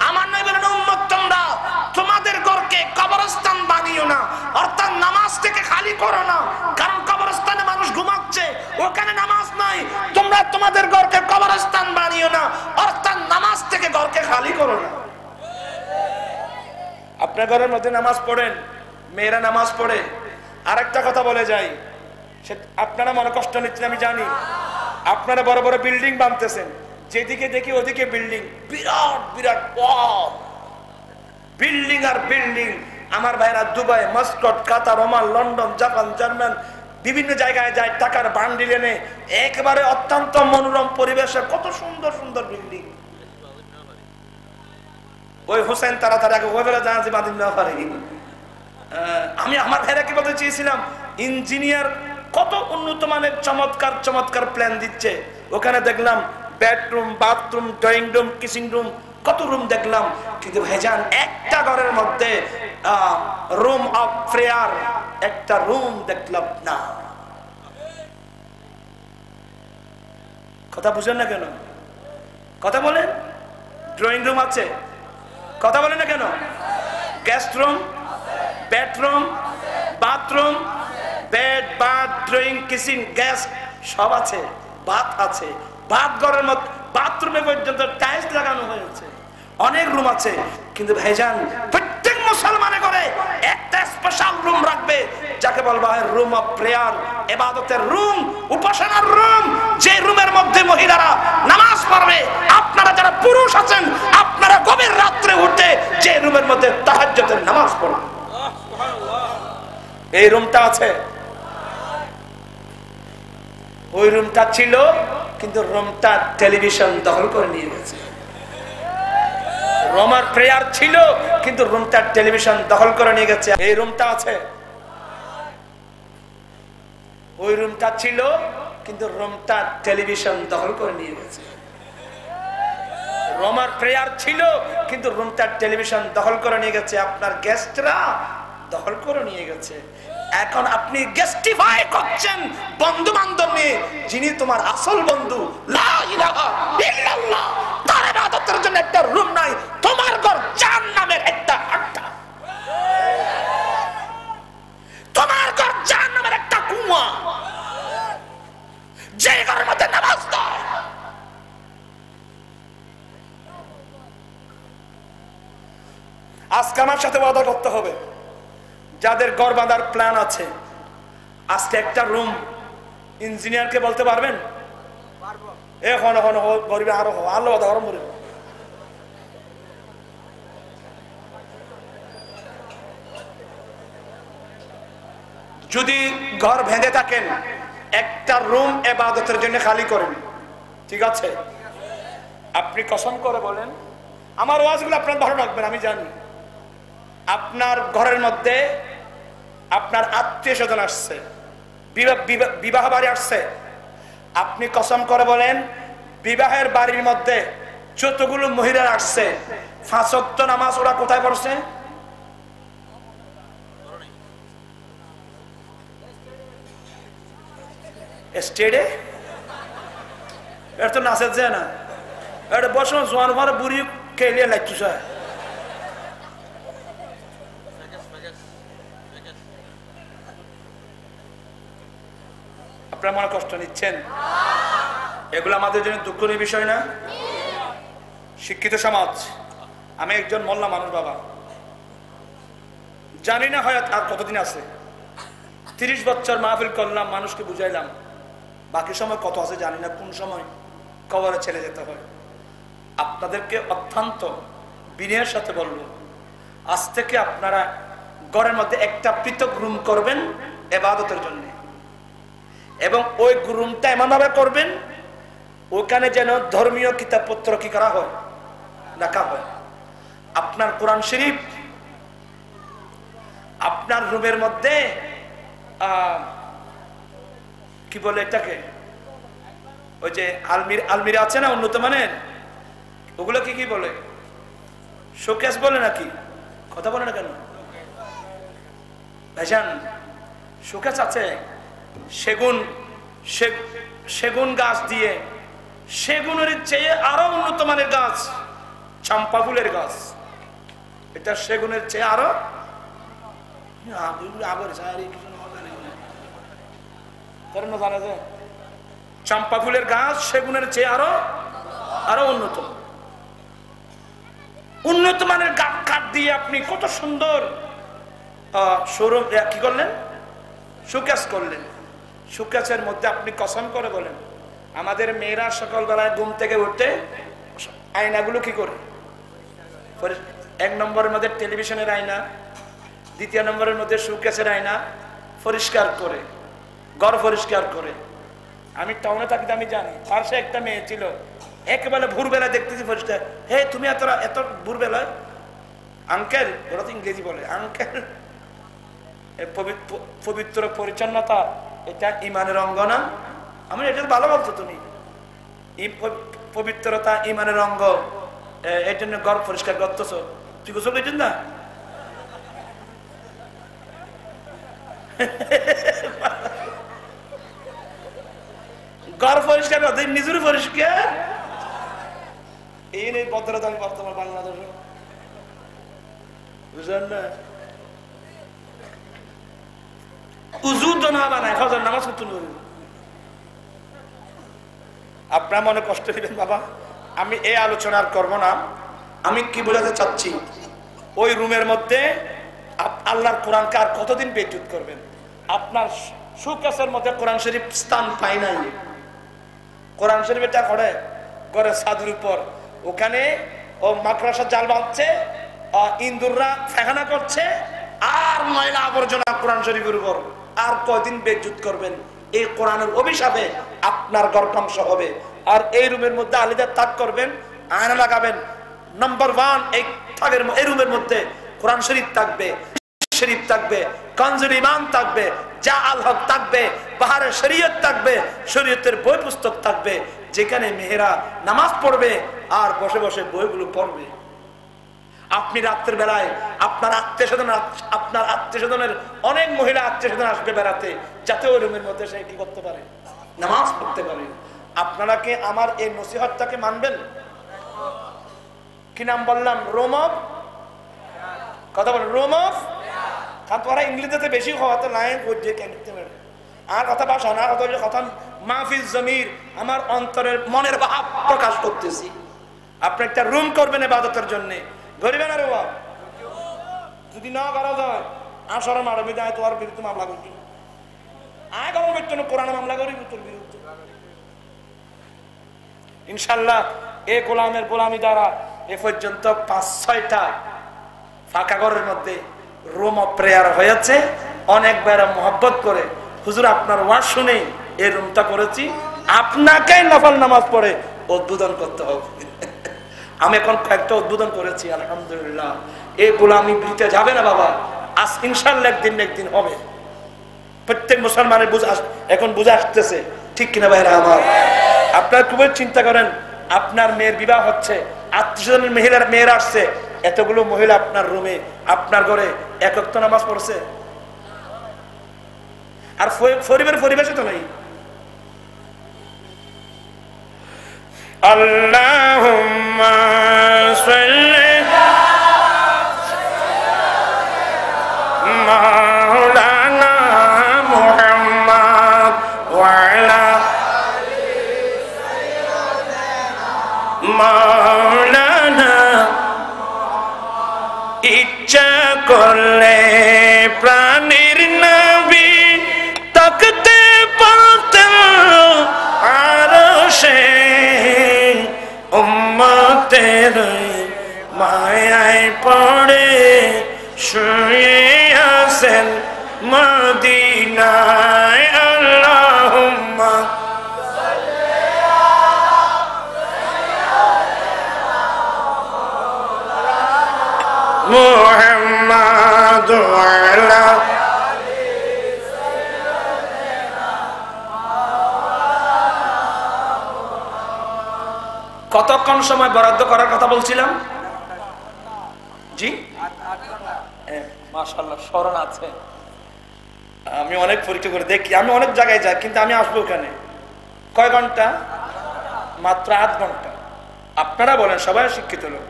[SPEAKER 3] আমার নবী বলেন, উম্মত তোমরা তোমাদের ঘরকে কবরস্থান বানিও না, অর্থাৎ নামাজ থেকে খালি করো না, কারণ কবরস্থানে মানুষ ঘুমাচ্ছে, ওখানে নামাজ নাই। তোমরা তোমাদের ঘরকে কবরস্থান বানিও না, অর্থাৎ নামাজ থেকে ঘরকে খালি করো না। আপনার ঘরের মধ্যে নামাজ পড়েন, মেয়েরা নামাজ পড়ে। আরেকটা কথা বলে যাই, আপনারা মনে কষ্ট নিচ্ছেন আমি জানি, আপনারা বড় বড় বিল্ডিং বানাতেছেন, যেদিকে দেখি ওদিকে বিল্ডিং, বিরাট বিরাট বিল্ডিং আর বিল্ডিং। আমার ভাইরা দুবাই, মস্কট, কাতার, ওমান, লন্ডন, জাপান, জার্মান বিভিন্ন জায়গায় যায়, টাকার বান্ডিল এনে একেবারে অত্যন্ত মনোরম পরিবেশে কত সুন্দর সুন্দর বিল্ডিং। ওই হোসেন তাড়াতাড়ি আগে ওই বেলা জাহাজে বাঁধিন না পারে। আমি আমার ভাইরা কি বলতে চেয়েছিলাম, ইঞ্জিনিয়ার কত উন্নত মানের চমৎকার চমৎকার প্ল্যান দিচ্ছে, ওখানে দেখলাম bedroom, bathroom, drawing room, kitchen room, কত রুম দেখলাম, কিন্তু ভাইজান একটা ঘরের মধ্যে রুম অফ প্রেয়ার একটা রুম দেখলাম না। কথা বুঝেন না কেন? কথা বলেন। ড্রয়িং রুম আছে, কথা বলেন না কেন? Guest room, bedroom, bathroom, bed, bath, drawing, kitchen, gas সব আছে, বাথ আছে, বাথ ঘরের মধ্যে বাথরুমে পর্যন্ত টাইলস লাগানো হয়েছে, অনেক রুম আছে। কিন্তু ভাইজান প্রত্যেক মুসলমানের ঘরে একটা স্পেশাল রুম রাখবে, যাকে বলবা হয় রুম অফ প্রেয়ার, ইবাদতের রুম, উপাসনার রুম, যে রুমের মধ্যে মহিলারা নামাজ পড়বে। আপনারা যারা পুরুষ আছেন, আপনারা গভীর রাত্রে উঠে যে রুমের মধ্যে তাহাজ্জুদের নামাজ পড়বে, এই রুমটা আছে। ওই রুমটা ছিল, কিন্তু রুমটা টেলিভিশন দখল করে নিয়ে গেছে। রোমার প্রেয়ার ছিল, কিন্তু রুমটা টেলিভিশন দখল করে নিয়ে গেছে। এই রুমটা আছে, ওই রুমটা ছিল, কিন্তু রুমটা টেলিভিশন দখল করে নিয়ে গেছে। রোমার প্রেয়ার ছিল, কিন্তু রুমটা টেলিভিশন দখল করে নিয়ে গেছে। আপনার গেস্টরা দখল করে নিয়ে গেছে। এখন আপনি গেস্টিফাই করছেন বন্ধু বান্ধব নিয়ে, যিনি তোমার আসল বন্ধু। লা ইলাহা ইল্লাল্লাহ, তার ইবাদতের জন্য একটা রুম নাই, তোমার ঘর জাহান্নামের একটা আড্ডা, তোমার ঘর জাহান্নামের একটা কুয়া, যে ঘরের মধ্যে নামাজ নাই। আজকে আমার সাথে ওয়াদা করতে হবে, যাদের ঘর বাঁধার প্ল্যান আছে, আজকে একটা রুম ইঞ্জিনিয়ারকে বলতে পারবেন এখন গরিবে আরো আল্লাহ গরম করে। যদি ঘর ভেঙে থাকেন, একটা রুম ইবাদতের জন্য খালি করেন, ঠিক আছে? আপনি কসম করে বলেন, আমার ওয়াজগুলো আপনার ভালো লাগবেন আমি জানি। আপনার ঘরের মধ্যে আপনার আত্মীয় স্বজন আসছে, বিবাহ বাড়ি আসছে, আপনি কসম করে বলেন, বিবাহের বাড়ির মধ্যে যতগুলো মহিলা আসছে, 5 ওয়াক্ত নামাজ ওরা কোথায় পড়ছে? স্টেডে। এটা তো নাচের যায় না, এটা বসো জোয়ান ঘরে বুড়ি কেলিয়ে লাগছিস। আপনারা মনে কষ্ট নিচ্ছেন, এগুলো আমাদের জন্য দুঃখের বিষয় না? শিক্ষিত সমাজ, আমি একজন মোল্লা মানুষ বাবা, জানি না হয় আর কতদিন আছে। 30 বছর মাহফিল করলাম, মানুষকে বুঝাইলাম, বাকি সময় কত আছে জানি না, কোন সময় কবরে ছেড়ে যেতে হয়। আপনাদেরকে অত্যন্ত বিনয়ের সাথে বলবো, আজ থেকে আপনারা ঘরের মধ্যে একটা পৃথক রুম করবেন ইবাদতের জন্য, এবং ওই রুমটা এমন ভাবে করবেন ওখানে যেন ধর্মীয় কিতাবপত্র কি করা হয়, রাখা হয়। আপনার কোরআন শরীফ আপনার রুমের মধ্যে কি বলে এটাকে, ওই যে আলমিরা আছে না উন্নত মানের, ওগুলো কি কি বলে, শোকেস বলে নাকি, কথা বলে না কেন ভাইজান? শোকেস আছে সেগুন গাছ দিয়ে, সেগুনের চেয়ে আরো উন্নত মানের গাছ চম্পা ফুলের গাছ, এটা সেগুনের চেয়ে আরো চম্পা ফুলের গাছ সেগুনের চেয়ে আরো উন্নত মানের কাঠ দিয়ে আপনি কত সুন্দর শোরুম কি করলেন, শোকেস করলেন। শোকেসের মধ্যে আপনি কসম করে বলেন, আমাদের মেয়েরা সকালবেলায় ঘুম থেকে উঠে আয়নাগুলো কি করে, এক নম্বরের মধ্যে টেলিভিশনের আয়না, দ্বিতীয় নম্বরের মধ্যে শোকেসের আয়না পরিষ্কার করে, ঘর পরিষ্কার করে। আমি টাউনে থাকি, আমি জানি, পাশে একটা মেয়ে ছিল, একেবারে ভোরবেলা দেখতেছি পরিষ্কার, হে তুমি এত ভোরবেলায়, আঙ্কেল, ওরা তো ইংরেজি বলে আঙ্কেল, পবিত্র পরিচ্ছন্নতা এটা ইমানের অঙ্গ না? আমি এটা ভালো বলতো, তুমি পবিত্রতা ইমানের অঙ্গ, এই জন্য ঘর পরিষ্কার করতেছ, তুই গোসল করছেন না? ঘর পরিষ্কার করতে নিজের পরিষ্কার, এই নেই ভদ্রতা বর্তমান বাংলাদেশে, বুঝলেন না? নামাজ আপনার মনে কষ্ট দিবেন বাবা, আমি এই আলোচনা আর করবো না। আমি কি বোঝাতে চাচ্ছি, ওই রুমের মধ্যে আল্লাহর কোরআনকে আর কতদিন বেইজ্জত করবেন? আপনার শোকেসের মধ্যে কোরআন শরীফ স্থান পায় নাই, কোরআন শরীফ এটা করে ঘরের ছাদের উপর, ওখানে ও মাকড়সা জাল বাঁধছে, ইন্দুররা ফেখানা করছে, আর ময়লা আবর্জনা কোরআন শরীফের উপর, আর কয়দিন বেইজ্জত করবেন? এই কোরআনের অভিশাপে আপনার ঘর ধ্বংস হবে। আর এই রুমের মধ্যে আলিদার তাক করবেন, আয়না লাগাবেন, নাম্বার 1 এই রুমের মধ্যে কোরআন শরীফ থাকবে, শরীফ থাকবে, কনজুল ইমান থাকবে, যা আল হক থাকবে, বাহারে শরীয়ত থাকবে, শরীয়তের বই পুস্তক থাকবে, যেখানে মেয়েরা নামাজ পড়বে আর বসে বসে বইগুলো পড়বে। আপনি রাত্রের বেলায় আপনার আত্মীয় স্বজনের অনেক মহিলা আত্মীয় স্বজন আসবে বেড়াতে, যাতে ওই রুমের মধ্যে সে কি করতে পারে, নামাজ পড়তে পারে। আপনারা কি আমার এই নসিহতটাকে মানবেন? কি নাম বললাম? রোম অফ, কথা বলেন, রোম অফ। কারণ তোরা ইংরেজিতে বেশি হওয়াতে লাইন করছে কেন, আর কথা ভাষা না, কথা মাহফিল জমির, আমার অন্তরের মনের ভাব প্রকাশ করতেছি। আপনি একটা রুম করবেন ইবাদতের জন্য, গরিবেন আর যদি না করা যায় আসর মারবি যায়, তোমার বিরুদ্ধে মামলা করবি, আয় গরমের জন্য কোরআন মামলা করি তোর বিরুদ্ধে ইনশাল্লাহ। এই গোলামের গোলামি দ্বারা এ পর্যন্ত 5-6টা ফাঁকা ঘরের মধ্যে রুম অফ প্রেয়ার হয়েছে। অনেক বেড়া মোহাব্বত করে, হুজুর আপনার ওয়াজ শুনে এই রুমটা করেছি, আপনাকে নফল নামাজ পড়ে উদ্বোধন করতে হবে। আমি এখন কয়েকটা উদ্বোধন করেছি, আলহামদুলিল্লাহ। এই গোলামি বৃতে যাবে না বাবা, আজ ইনশাল্লাহ একদিন হবে। প্রত্যেক মুসলমানের এখন বুঝে আসতেছে, ঠিক কিনা ভাইরা আমার? আপনার খুবই চিন্তা করেন, আপনার মেয়ের বিবাহ হচ্ছে, আত্মীয়স্বজনের মেয়েরা আসছে, এতগুলো মহিলা আপনার রুমে, আপনার ঘরে এক ওয়াক্ত নামাজ পড়ছে, আর পরিবেশে তো নেই। আল্লাহুম্মা সাল্লি মাওলানা মুহাম্মদ ওয়া আলা মাওলানা। ইচ্ছা করলে প্রাণীর নবী তাকতে পারতেন আরশে, উম্মতের মদিনায় আল্লাহুম্মা মুহাম্মাদ আলা কতক্ষণ সময় বরাদ্দ করার কথা বলছিলাম? জি, মাশাআল্লাহ স্মরণ আছে। আমি অনেক পরীক্ষা করে দেখি, আমি অনেক জায়গায় যাই, কিন্তু আমি আসবো ওখানে কয় ঘন্টা? মাত্র 8 ঘন্টা। আপনারা বলেন, সবাই শিক্ষিত লোক,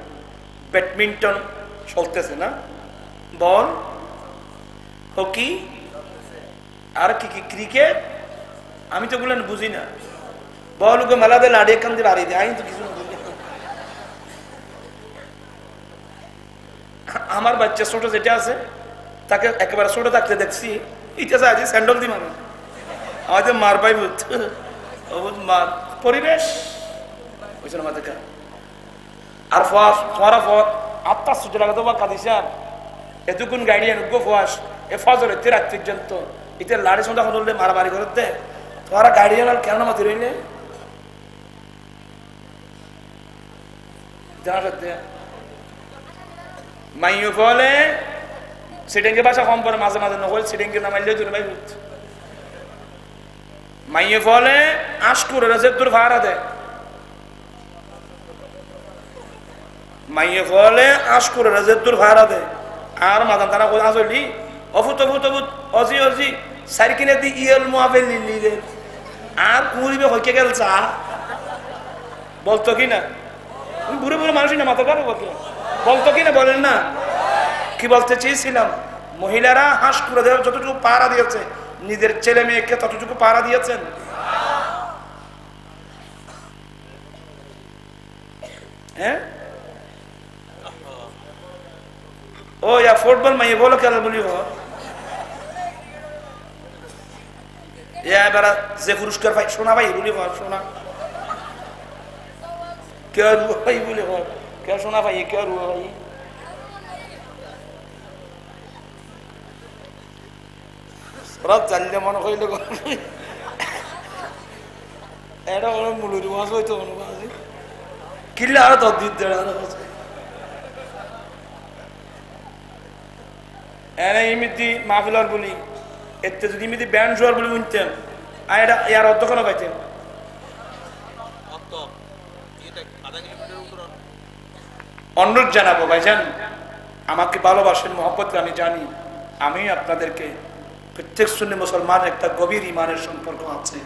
[SPEAKER 3] ব্যাডমিন্টন চলতেছে না, বল, হকি, আর কি কি, ক্রিকেট, আমি তো গুলো বুঝি না। বল ওকে মেলা দিয়ে লাড়িয়ে কান দিয়ে লাড়িয়ে দেয়, আমি তো কিছু বুঝি না। আমার বাচ্চা ছোট যেটা আছে, তাকে একেবারে ছোট থাকতে দেখছি, এটা আছে স্যান্ডল দি মানুষ আমাদের মার পাই মার পরিবেশ বুঝছেন আমাদের। আর ফোয়ারা আত্মা সুযোগ লাগাতে বা কাঁদিসার এতক্ষণ গাড়ি অনুজ্ঞ ফোয়াস এ ফজর এতে রাত্রি পর্যন্ত এটা লাড়ি সন্ধ্যা হলে মারামারি করতে তোরা গাড়ি আনার কেন মাতি রইলে মাইও ফলে সিডেঙ্গে বাসা কম পরে মাঝে মাঝে নহল সিডেঙ্গে নামাইলে তুমি ভাই মাইয়ে ফলে আশকুর রাজের ভাড়া দেয়, মাইয়ে ফলে আশকুর রাজের ভাড়া দেয়। আর মাদান তারা আসলি অফুত অফুত অফুত অজি অজি সারি কিনে দি ইয়েল মুআফেল লিলেন আর কুড়িবে হইকে গেল চা বলতো কি না? বুড়ো বুড়ো মানুষই না মাথা কারো বলতো কি না? বলেন না। কি বলতে চেয়েছিলাম? মহিলারা হাঁস করে দেওয়ার যতটুকু পাহারা দিয়েছে নিজের ছেলে মেয়েকে ততটুকু পাহারা দিয়েছেন? হ্যাঁ, ও ইয়া ফুটবল মাইয়ে বলো খেলা বলি এবার যে পুরস্কার ভাই সোনা ভাই বলি সোনা কে ভাই বলি কে সোনা ভাই কে ভাই রাত জানলে মনে হইলে এটা মুলুরি মাছ হইতো কিনলে আরো 10 দিন ইমিতি মাহফিলার বলি এতে যদি ইমিতি ব্যান্ড শোয়ার বলি উনতেন আর এটা ইয়ার অর্ধক্ষণ পাইতেন। অনুরোধ জানাবো ভাইজান, আমাকে ভালোবাসেন, মহব্বত আমি জানি, আমি আপনাদেরকে প্রত্যেক সুন্নি মুসলমানের একটা গভীর ইমানের সম্পর্ক আছে।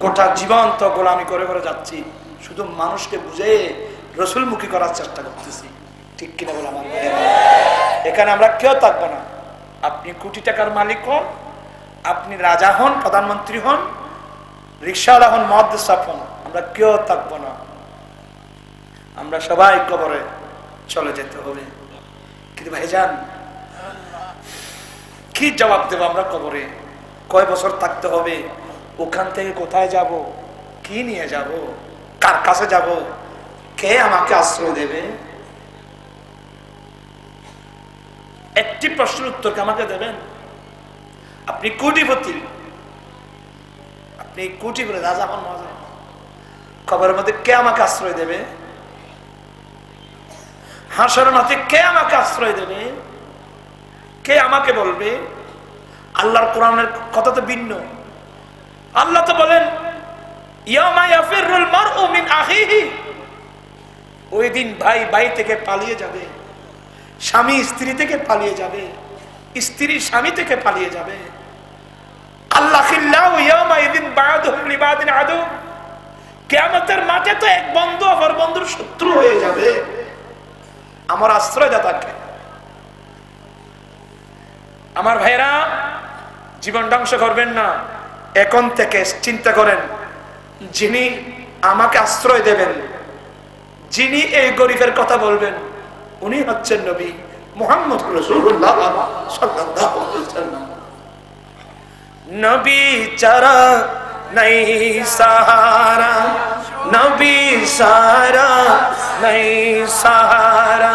[SPEAKER 3] গোটা জীবন তো গোলামি করে করে যাচ্ছি, শুধু মানুষকে বুঝে রসুলমুখী করার চেষ্টা করতেছি, ঠিক কিনা বলে আমার এখানে আমরা কেউ থাকবো না। আপনি কোটি টাকার মালিক হন, আপনি রাজা হন, প্রধানমন্ত্রী হন, রিক্সাওয়ালা হন, মহাদেশাপ হন, আমরা কেউ থাকবো না। আমরা সবাই কবরে চলে যেতে হবে। কিন্তু ভাইজান কি জবাব দেবো আমরা কবরে? কয় বছর থাকতে হবে? ওখান থেকে কোথায় যাব? কি নিয়ে যাব? কার কাছে যাব? কে আমাকে আশ্রয় দেবে? একটি প্রশ্নের উত্তর কে আমাকে দেবেন? আপনি কোটিপতি, আপনি কোটিপতি রাজা হন, কবরের মধ্যে কে আমাকে আশ্রয় দেবে? হাসরের মাঠে কে আমাকে আশ্রয় দেবে? কে আমাকে বলবে? আল্লাহর কোরআনের কথা তো ভিন্ন। আল্লাহ তো বলেন ইয়ামা ইয়াফিরুল মারউ মিন আখিহি, ওই দিন ভাই ভাই থেকে পালিয়ে যাবে, স্বামী স্ত্রী থেকে পালিয়ে যাবে, স্ত্রী স্বামী থেকে পালিয়ে যাবে। আল্লাহ খিল্লাহু ইয়ামা ইদিন বা'দুহুম লিবাদিন আদু, কিয়ামতের মাঠে তো এক বন্ধু অপর বন্ধুর শত্রু হয়ে যাবে। আমার আশ্রয়দাতাকে, আমার ভাইরা, জীবন ধ্বংস করবেন না। এখন থেকে চিন্তা করেন, যিনি আমাকে আশ্রয় দেবেন, যিনি এই গরিবের কথা বলবেন, উনি হচ্ছেন নবী মুহাম্মদ রাসূলুল্লাহ সাল্লাল্লাহু আলাইহি ওয়াসাল্লাম। নবী ছাড়া নাই সাহারা, নবী সাহারা নাই সাহারা,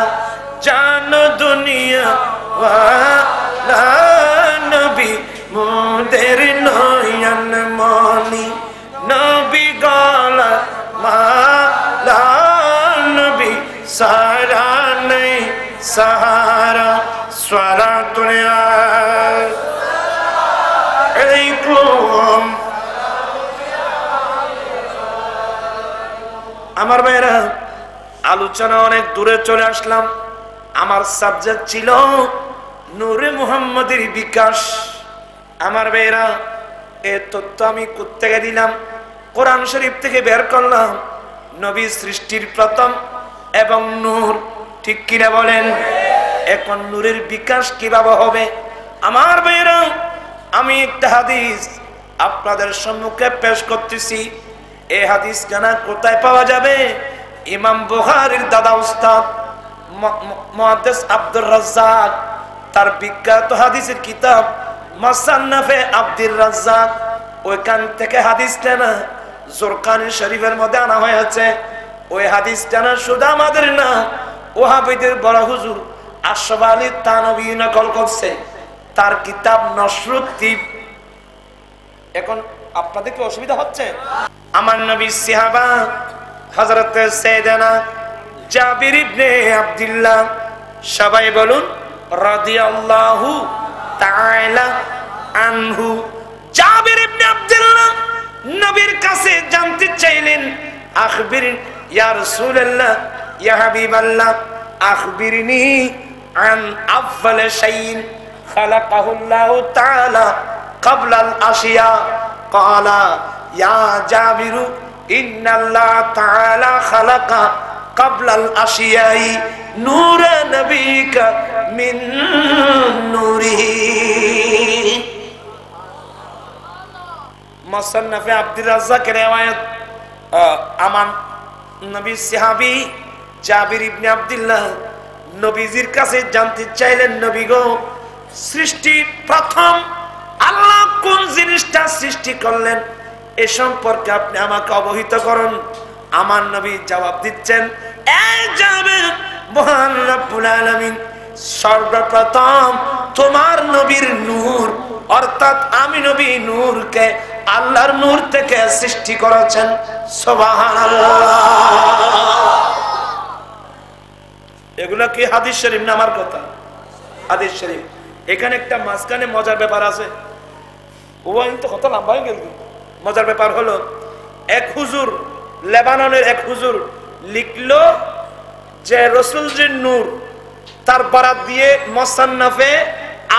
[SPEAKER 3] জানো দুনিয়া ওয়ালা নবী আমার ভাইরা, আলোচনা অনেক দূরে চলে আসলাম। আমার সাবজেক্ট ছিল নূরে মুহাম্মদের বিকাশ। আমার ভাইরা, এ তথ্য আমি কোত্থেকে দিলাম? কোরআন শরীফ থেকে বের করলাম। নবী সৃষ্টির প্রথম এবং নূর, ঠিক কিনা বলেন? এখন নূরের বিকাশ কিভাবে হবে? আমার ভাইরা, আমি একটা হাদিস আপনাদের সম্মুখে পেশ করতেছি। এই হাদিস জানা কোথায় পাওয়া যাবে? ইমাম বুখারীর দাদা উস্তাদ মুহাদ্দিস আব্দুর রাজ্জাক তার বিখ্যাত হাদিসের কিতাব মুসান্নাফে আব্দুর রাজ্জাক, ওইখান থেকে হাদিসটা না জুরকানি শরীফের মধ্যে আনা হয়েছে। ওই হাদিসটা না শুধু আমাদের না, ওহাবীদের বড় হুজুর আশরাফ আলী থানভী নকল করছে তার কিতাব নসরুদ্দীপ। এখন আপনাদের কি অসুবিধা হচ্ছে? আমার নবী সাহাবা হযরত সাইয়েদনা জাবির ইবনে আব্দুল্লাহ, সবাই বলুন রাদিয়াল্লাহু তাআলা আনহু। জাবির ইবনে আব্দুল্লাহ নবীর কাছে জানতে চাইলেন, আখবির ইয়া রাসূলুল্লাহ ইয়া হাবিবাল্লাহ, আখবিরনি আন আফযাল শাইইন খালাকাহুল্লাহু তাআলা ক্বাবলা আল আশিয়া। ক্বালা ইয়া জাবির ইন্নাল্লাহ তাআলা খালাকা ক্বাবলা আল আশিয়াই নূরা নবিকা মিন নূরিহি। মুসান্নাফে আব্দুর রাজ্জাকের riwayat। আমার নবী সাহাবী জাবির ইবনে আব্দুল্লাহ নবীজির কাছে জানতে চাইলেন, নবী গো, সৃষ্টি প্রথম আল্লাহ কোন জিনিসটা সৃষ্টি করলেন এ সম্পর্কে আপনি আমাকে অবহিত করুন। আমার নবী জবাব দিচ্ছেন, এই জাবির, মহান রব্বুল আলামিন সর্বপ্রথম তোমার নবীর নূর, অর্থাৎ আমি নবী নূরকে আল্লাহর নূর থেকে সৃষ্টি করেছেন। সুবহানাল্লাহ। এগুলা কি হাদিস শরীফ না আমার কথা? হাদিস শরীফ। এখানে একটা মাঝখানে মজার ব্যাপার আছে। ওই তো কত লম্বা হয়ে গেল। মজার ব্যাপার হলো, এক হুজুর, লেবাননের এক হুজুর লিখলো যে রাসূলের নূর, তার বরাত দিয়ে মুসান্নাফে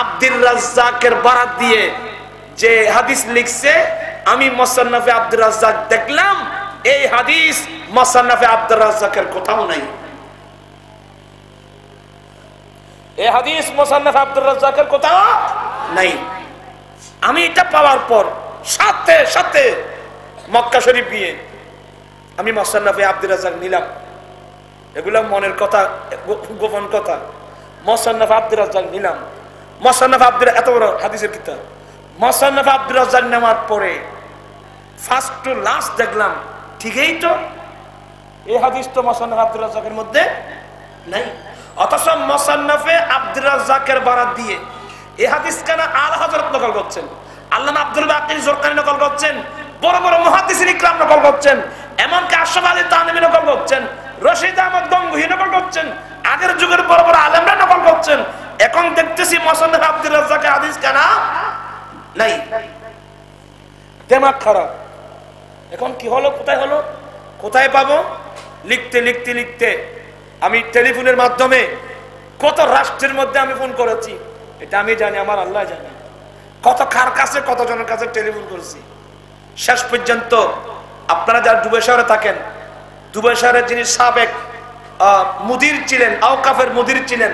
[SPEAKER 3] আব্দুর রাজ্জাকের বরাত দিয়ে যে হাদিস লিখছে, আমি মুসান্নাফে আব্দুর রাজ্জাক দেখলাম এই হাদিস মুসান্নাফে আব্দুর রাজ্জাকের কোথাও নাই। এই হাদিস মুসান্নাফে আব্দুর রাজ্জাকের কোথাও নাই। আমি এটা পাওয়ার পর সাথে সাথে মক্কা শরীফ গিয়ে আমি মুসান্নাফে আব্দুর রাজ্জাক নিলাম। এগুলা মনের কথা, গোপন কথা। মুসান্নাফে আব্দুর রাজ্জাক নিলাম। মুসান্নাফে আব্দুর, এত বড় হাদিসের কিতাব, মুসান্নাফে আব্দুর রাজ্জাক নেওয়ার পরে ফার্স্ট টু লাস্ট দেখলাম ঠিকই তো এই হাদিস তো মুসান্নাফে আব্দুর রাজ্জাকের মধ্যে নাই। অথচ মুসান্নাফে আব্দুর রাজ্জাকের বরাত দিয়ে এই হাদিস কানা আলা হযরত নকল করছেন, আল্লামা আব্দুল বাকির জোরকানি নকল করছেন, বড় বড় মুহাদ্দিসিন ইকরাম নকল করছেন, এমনকি আশরাফ আলী থানভী নকল করছেন, রশিদ আহমদ গঙ্গুহি নকল করছেন, আগের যুগের বড় বড় আলেমরা নকল করছেন। এখন দেখতেছি মুসান্নাফে আব্দুর রাজ্জাকের হাদিস কানা নাই। দিমাগ খারাপ। এখন কি হলো, কোথায় হলো, কোথায় পাবো? লিখতে লিখতে লিখতে আমি টেলিফোনের মাধ্যমে কত রাষ্ট্রের মধ্যে আমি ফোন করেছি, এটা আমি জানি, আমার আল্লাহ জানে। কত কার কাছে, কতজনের কাছে টেলিফোন করেছি। শেষ পর্যন্ত আপনারা যারা দুবাই শহরে থাকেন, দুবাই শহরের যিনি সাবেক মুদির ছিলেন, আওকাফের মুদির ছিলেন,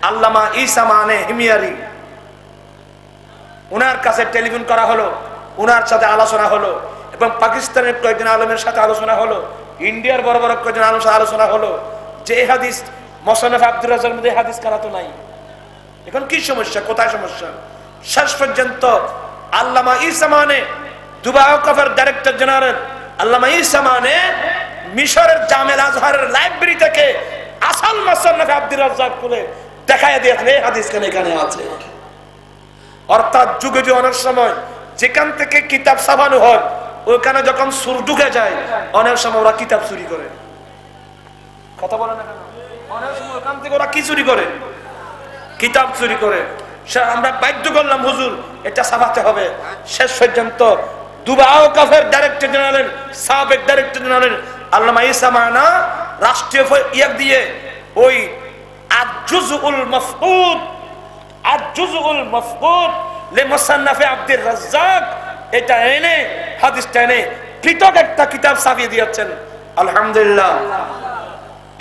[SPEAKER 3] আল্লামা ঈসা মানে হিমিয়ারি, ওনার কাছে টেলিফোন করা হলো, ওনার সাথে আলোচনা হলো, এবং পাকিস্তানের কয়েকজন আলেমের সাথে আলোচনা হলো, ইন্ডিয়ার বড় বড় কয়েকজন আলোচনা হলো যে এই হাদিস মুসান্নাফে আব্দুর রাজ্জাকের মধ্যে হাদিস কানা তো নাই। এখন কি সমস্যা, কোথায় সমস্যা? শেষ পর্যন্ত আল্লামা ঈসা মানে দুবাই আওকাফের ডাইরেক্টর জেনারেল আল্লামা ঈসা মানে মিশরের জামেল আজহারের লাইব্রেরি থেকে আসল মুসান্নাফে আব্দুর রাজ্জাক খুলে দেখায় দিয়েছেন এই হাদিস কানা এখানে আছে। অর্থাৎ যুগে যুগে অনেক সময় যেখান থেকে কিতাব ছাপানো হয় ওইখানে যখন সুর ঢুকে যায়, অনেক সময় ওরা কিতাব চুরি করে। কথা বলে না কেন? অনেক সময় ওখান থেকে ওরা কি চুরি করে? কিতাব চুরি করে। আমরা বাধ্য করলাম, হুজুর এটা ছাপাতে হবে। শেষ পর্যন্ত দুবাই আওকাফের ডাইরেক্টর জেনারেল, সাবেক ডাইরেক্টর জেনারেল আল্লামা ঈসা মানা রাষ্ট্রীয় ইয়াক দিয়ে ওই আজ-জুজউল মাফকুদ লিমুসান্নাফি আব্দুর রাজ্জাক এটা এনে হাদিসটা এনে পৃথক একটা কিতাব ছাপিয়ে দিয়েছেন। আলহামদুলিল্লাহ,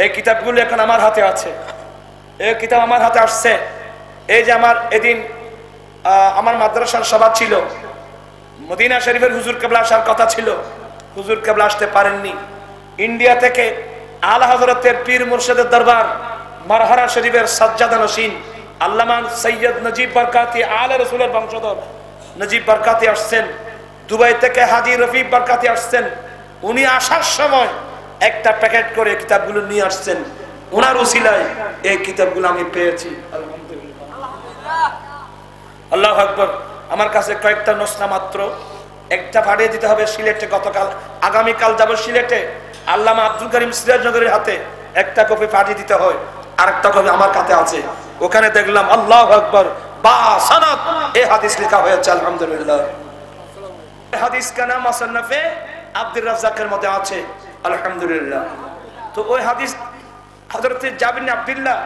[SPEAKER 3] এই কিতাবগুলো এখন আমার হাতে আছে। এই কিতাব আমার হাতে আসছে। এই যে আমার এদিন আমার মাদ্রাসার সভা ছিল, মদিনা শরীফের হুজুর কেবলা আসার কথা ছিল, হুজুর কেবলা আসতে পারেননি। ইন্ডিয়া থেকে আলা হযরতের পীর মুর্শিদের দরবার মারহারা শরীফের সাজ্জাদা নশীন আল্লামা সৈয়দ নজিব বরকাতি আলে রাসূলের বংশধর নজিব বরকাতি আসছেন। দুবাই থেকে হাজী রফিক বরকাতি আসছেন। উনি আসার সময় একটা প্যাকেট করে কিতাবগুলো নিয়ে আসছেন। ওনার উসিলায় এই কিতাবগুলো আমি পেয়েছি। আলহামদুলিল্লাহ, আল্লাহু আকবার। আমার কাছে কয়েকটা নসনা মাত্র, একটা পাঠিয়ে দিতে হবে সিলেটে। গতকাল আগামীকাল যাব সিলেটে, আল্লামা আব্দুল করিম সিরাজনগরের হাতে একটা কপি পাঠিয়ে দিতে হয়। আরেকটা কপি আমার কাছে আছে, ওখানে দেখলাম আল্লাহু আকবার বা সনদ এই হাদিস লেখা হয়েছে। আলহামদুলিল্লাহ, এই হাদিস কানা মুসান্নাফে আব্দুর রাজ্জাকের মধ্যে আছে। আলহামদুলিল্লাহ। তো ওই হাদিস হযরত জাবির বিন আব্দুল্লাহ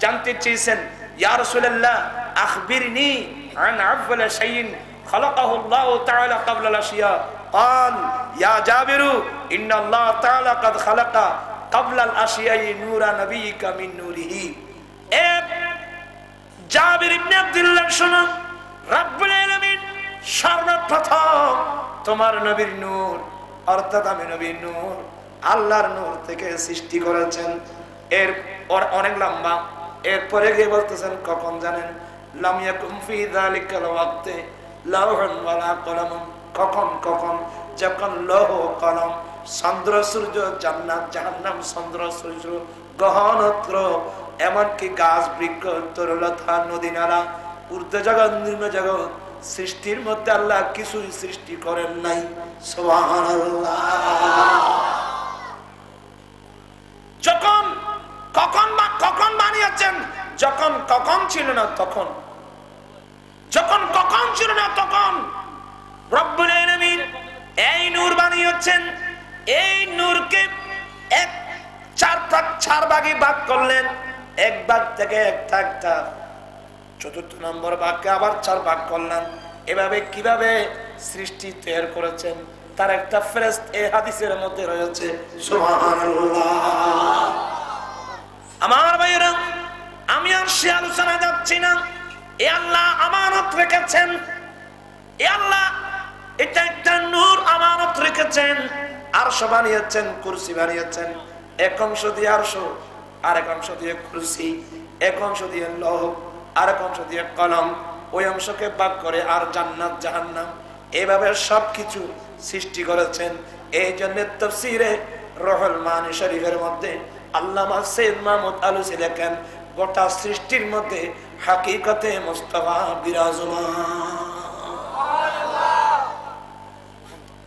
[SPEAKER 3] জানতে চেয়েছেন, ইয়া রাসূলুল্লাহ আখবিরনি আন আফল শাইইন খালাকাহু আল্লাহু তাআলা ক্বাবলা আল-আশিয়া। قال يا جابر ان الله تعالى قد خلق قبل الاشياء نور نبيك من نوره। জাবির ইবনে আব্দুল্লাহ শুনো, রব্বুল আলামিন সর্বপ্রথম তোমার নবীর নূর অর্থাৎ আমি নবীর নূর আল্লাহর নূর থেকে সৃষ্টি করেছেন। এর অনেক লম্বা। এরপরে গিয়ে বলতেছেন কখন জানেন, লাম ইয়াকুম ফি যালিকাল ওয়াক্তে লাউহুন ওয়ালা কলাম। কখন কখন? যখন লৌহ কলম, চন্দ্র সূর্য, জান্নাত জাহান্নাম, চন্দ্র সূর্য, গ্রহ নক্ষত্র, এমনকি গাছ বৃক্ষ তরুলতা নদী নালা ঊর্ধ্ব জগৎ নিম্ন জগৎ সৃষ্টির মধ্যে আল্লাহ কিছুই সৃষ্টি করেন নাই। সুবহানাল্লাহ। যখন কখন বানিয়েছেন? যখন কখন ছিল না তখন। যখন কখন ছিল না তখন রব্বুল আলামিন এই নূর বানিয়েছেন। এই নূরকে চার ভাগে ভাগ করলেন। এক ভাগ থেকে একটা চতুর্থ নম্বর ভাগকে আবার 4 ভাগ করলেন। এভাবে কিভাবে সৃষ্টি তৈরি করেছেন তার একটা ফেরেশতা এই হাদিসের মধ্যে রয়েছে। সুবহানাল্লাহ। আমার ভাইরা, আমি আর সে আলোচনা যাচ্ছি না। এ আল্লাহ আমানত রেখেছেন। এ আল্লাহ এটা একটা নূর আমানত রেখেছেন। আরশ বানিয়েছেন, কুরসি বানিয়েছেন। এক অংশ দিয়ে আরশ, আরেক অংশ দিয়ে কুরসি, এক অংশ দিয়ে লৌহ, আরেক অংশ দিয়ে কলম। ওই অংশকে ভাগ করে আর জান্নাত জাহান্নাম এইভাবে সবকিছু সৃষ্টি করেছেন। এই জন্য তাফসীরে রুহুল মানি শরীফের মধ্যে আল্লামা সৈয়দ মাহমুদ আলুসি লেখেন, গোটা সৃষ্টির মধ্যে হাকিকতে মুস্তাফা বিরাজমান।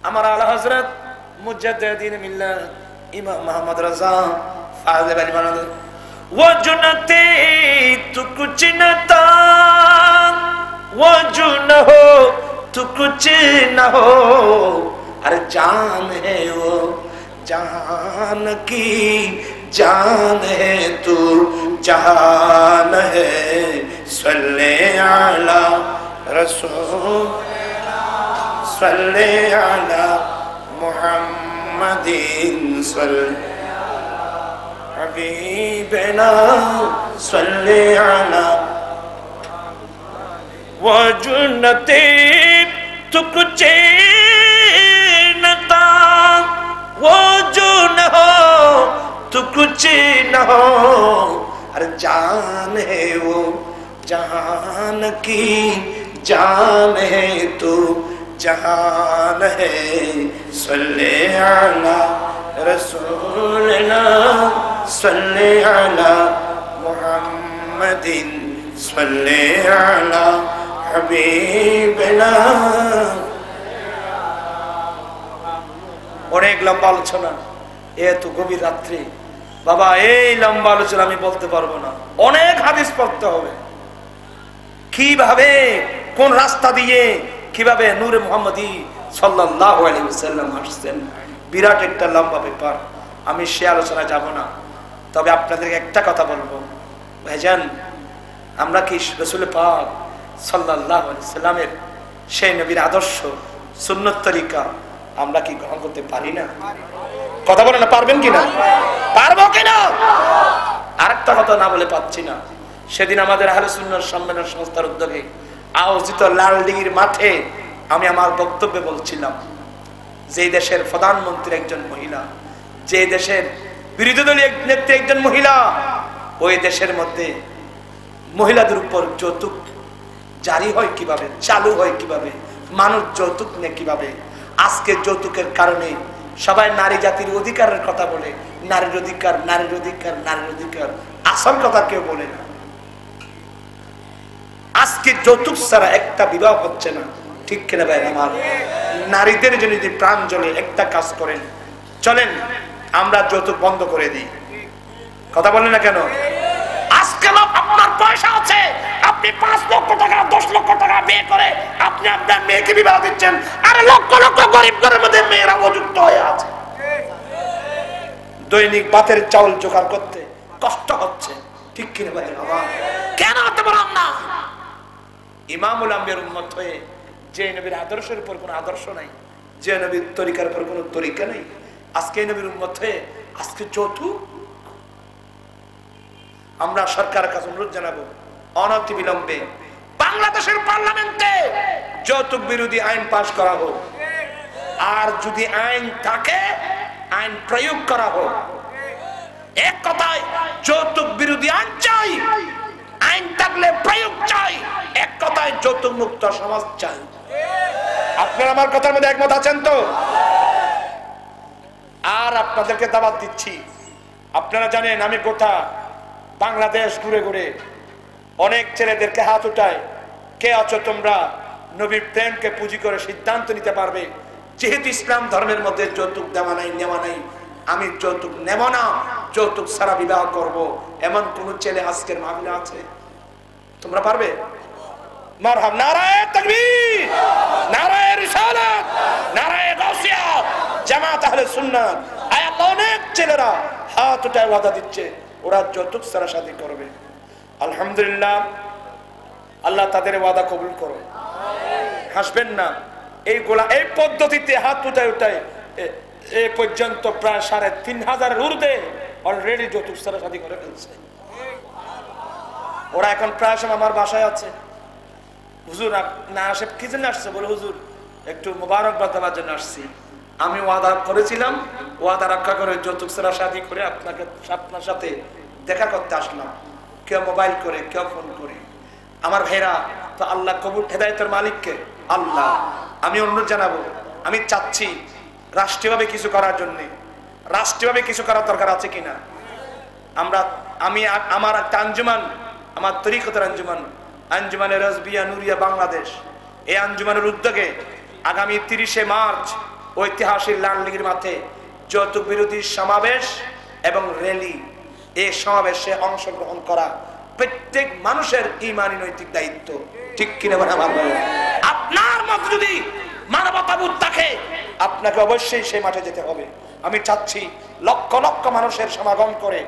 [SPEAKER 3] আমার আলা হযরত মুজাদ্দিদিন মিল্লাত ইমাম মুহাম্মদ রাজা ফাযিল আলী বানান वो जो न थे तू कुछ न था, वो जो न हो तू कुछ न हो। अरे जान है वो जान की जान है तू जहान है। सल्ले अला रसूल सल्ले अला मुहम्मदिन सल्ले हबीबना सल्ले अला। वो जुन्नते तू कुछ न था, वो जो न हो तू कुछ न हो। अरे जान है वो जहान की जान है तू जहान है। सल्ले अला रसूलना सल्ले अला मुहम्मदिन सल्ले अला हबीबना। অনেক লম্বা আলোচনা, এত গভীর রাত্রি বাবা, এই লম্বা আলোচনা আমি বলতে পারবো না। অনেক হাদিস পড়তে হবে, কিভাবে কোন রাস্তা দিয়ে কিভাবে নূরে মুহাম্মদী সাল্লাল্লাহু আলাইহি ওয়াসাল্লাম আসছেন। বিরাট একটা লম্বা ব্যাপার। আমি সে আলোচনা যাব না। তবে আপনাদেরকে একটা কথা বলবো, ভাইজান, আমরা কি রাসূল পাক সাল্লাল্লাহু আলাইহি সাল্লামের সেই নবীর আদর্শ সুন্নত তরিকা আমরা কি গ্রহণ করতে পারি না? কথা বলেন না, পারবেন কিনা? পারবো কিনা? আরেকটা কথা না বলে পাচ্ছি না। সেদিন আমাদের আহলে সুন্নাত সম্মেলন সংস্থার উদ্যোগে আয়োজিত লালদিঘির মাঠে আমি আমার বক্তব্যে বলছিলাম, যে দেশের প্রধানমন্ত্রী একজন মহিলা, যে দেশের বিরোধী দলীয় নেত্রী একজন মহিলা, ওই দেশের মধ্যে মহিলাদের উপর যৌতুক জারি হয় কিভাবে, চালু হয় কিভাবে, মানুষ যৌতুক নেয় কিভাবে। আজকে যৌতুকের কারণে সবাই নারী জাতির অধিকারের কথা বলে, নারীর অধিকার, নারীর অধিকার, নারীর অধিকার, আসল কথা কেউ বলে না। আজকে যৌতুক ছাড়া একটা বিবাহ হচ্ছে না, ঠিক কিনা ভাই আমার? নারীদের জন্য যদি প্রাণ জ্বলে একটা কাজ করেন, চলেন আমরা যৌতুক বন্ধ করে দিই। কথা বলেন না কেন? আজকে আপনার পয়সা আছে, আপনি 5 লক্ষ টাকা 10 লক্ষ টাকা বিয়ে করে আপনি আপনার মেয়েকে বিবাহ দিচ্ছেন, আরে লক্ষ লক্ষ গরিব ঘরের মধ্যে মেয়েরা অযুক্ত হয়ে আছে, দৈনিক ভাতের চাউল জোগাড় করতে কষ্ট হচ্ছে, ঠিক কিনা ভাই আমার? কেন হতে পারেন না? ইমামুল আম্বিয়ার উম্মত হয়ে যে নবীর আদর্শের উপর কোনো আদর্শ নাই, যে নবীর তরিকার উপর কোনো তরিকা নেই, আজকে নবীর উম্মত হয়ে আজকে যৌতুক। আমরা সরকারের কাছে অনুরোধ জানাবো, অনতি বিলম্বে বাংলাদেশের পার্লামেন্টে যৌতুক বিরোধী আইন পাশ করা হোক, আর যদি আইন থাকে আইন প্রয়োগ করা হোক। এক কথায় যৌতুক বিরোধী আইন চাই, আইন থাকলে প্রয়োগ চাই, এক কথায় যৌতুক মুক্ত সমাজ চাই। আপনারা আমার কথার মধ্যে একমত আছেন তো? আর আপনাদেরকে দাওয়াত দিচ্ছি, আপনারা জানেন আমি গোটা বাংলাদেশ ঘুরে ঘুরে অনেক ছেলেদেরকে হাত উঠায়, কে আছো তোমরা নবীর প্রেমকে পুঁজি করে সিদ্ধান্ত নিতে পারবে, যেহেতু ইসলাম ধর্মের মধ্যে যৌতুক দেওয়া নাই নেওয়া নাই, আমি যৌতুক নেব না, যৌতুক ছাড়া বিবাহ করব, এমন কোন ছেলে আজকের মাহফিলে আছে? তোমরা পারবে? মারহাবা, নারায়ে তাকবীর, নারায়ে রিসালাত, নারায়ে গাউসিয়া, জামাত আহলে সুন্নাত। আয় আল্লাহ, অনেক ছেলেরা হাত উঠায় ওয়াদা দিচ্ছে ওরা যৌতুক ছাড়া শাদী করবে। আলহামদুলিল্লাহ, আল্লাহ তাদের ওয়াদা কবুল করো। হাসবেন না, এই পদ্ধতিতে হাত উঠায় উঠায় এ পর্যন্ত প্রায় 3500 ঊর্ধ্বে অলরেডি যৌতুক ছাড়া শাদী করে ফেলছে। ওরা এখন প্রায় সময় আমার বাসায় আছে, হুজুর না আসে কি জন্য আসছে, বলে হুজুর একটু মোবারকবাদ দেওয়ার জন্য আসছি। আমি ওয়াদা করেছিলাম, ওয়াদা রক্ষা করে যৌতুক ছাড়া শাদী করে আপনার সাথে দেখা করতে আসলাম। কেউ মোবাইল করে, কেউ ফোন করে। আমার ভাইরা তো আল্লাহ কবুল, হেদায়েতের মালিককে আল্লাহ। আমি অনুরোধ জানাবো, আমি চাচ্ছি রাষ্ট্রীয়ভাবে কিছু করার জন্য, রাষ্ট্রীয়ভাবে কিছু করার দরকার আছে কিনা। আমি আমার একটা আঞ্জুমান, আমার তরিকতের আঞ্জুমান, আঞ্জুমানে রাজবিয়া নুরিয়া বাংলাদেশ, এই আঞ্জুমানের উদ্যোগে আগামী 30শে মার্চ ঐতিহাসিক লালদিঘির মাঠে যৌতুক বিরোধী সমাবেশ এবং র্যালি, এই সমাবেশে অংশগ্রহণ করা প্রত্যেক মানুষের ঈমানি নৈতিক দায়িত্ব, ঠিক কিনা বলেন? আপনার মত যদি মানবতাবোধ থাকে আপনাকে অবশ্যই সেই মাঠে যেতে হবে। আমি চাচ্ছি লক্ষ লক্ষ মানুষের সমাগম করে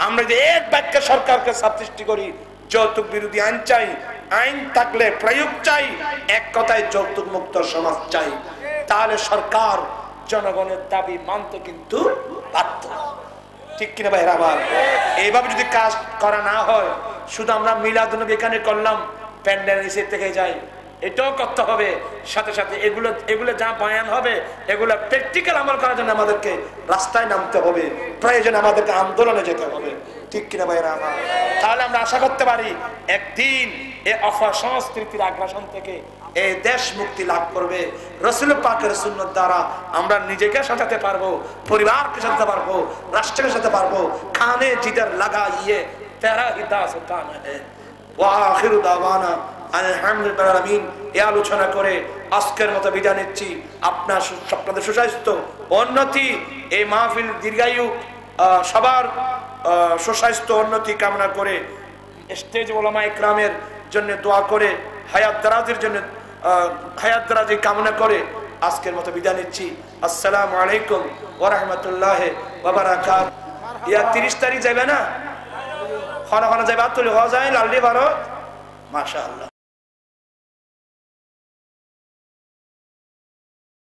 [SPEAKER 3] আমরা যে এক বাক্যে সরকারকে চাপ সৃষ্টি করি, যৌতুক বিরোধী আইন চাই, আইন থাকলে প্রয়োগ চাই, এক কথায় যৌতুক মুক্ত সমাজ চাই। তাহলে সরকার জনগণের দাবি মানতে কিন্তু বাধ্য, ঠিক কিনা ভাইরা আমার? এইভাবে যদি কাজ করা না হয়, শুধু আমরা মিলাদুন্নবী এখানে করলাম, প্যান্ডেল নিচে থেকে যাই, এটাও করতে হবে। সাথে সাথে এগুলো যা বয়ান হবে, এগুলো প্র্যাকটিক্যাল আমল করার জন্য আমাদেরকে রাস্তায় নামতে হবে, প্রয়োজনে আমাদেরকে আন্দোলনে যেতে হবে, ঠিক কিনা ভাইরা আমার? তাহলে আমরা আশা করতে পারি একদিন এই অপসংস্কৃতির আগ্রাসন থেকে এই দেশ মুক্তি লাভ করবে। রাসূল পাকের সুন্নাত দ্বারা আমরা নিজেকে সাজাতে পারবো, পরিবারকে সাজাতে পারবো, রাষ্ট্রকে সাজাতে পারবো। খানে জিদর লাগাইয়ে তেরা হিদাস কান है। ওয়া আখিরু দাওয়ানা আলহামদুলিল্লাহি আলামিন। এই আলোচনা করে আজকের মতো বিদায় নিচ্ছি। আপনাদের সুস্বাস্থ্য, উন্নতি, এই মাহফিল দীর্ঘায়ু, সবার সুস্বাস্থ্য উন্নতি কামনা করে, স্টেজ ওলামা ইকরামের জন্য দোয়া করে, হায়াত দারাজের জন্য হায়াত দারাজি কামনা করে আজকের মতো বিদায় নিচ্ছি। আসসালামু আলাইকুম ওয়া রাহমাতুল্লাহি ওয়া বারাকাতুহু। ইয়া 30 তারিখ যাবে না, খানা খানা যাবে, তুলে হওয়া যায় লালডি ভারত, মাশাআল্লাহ।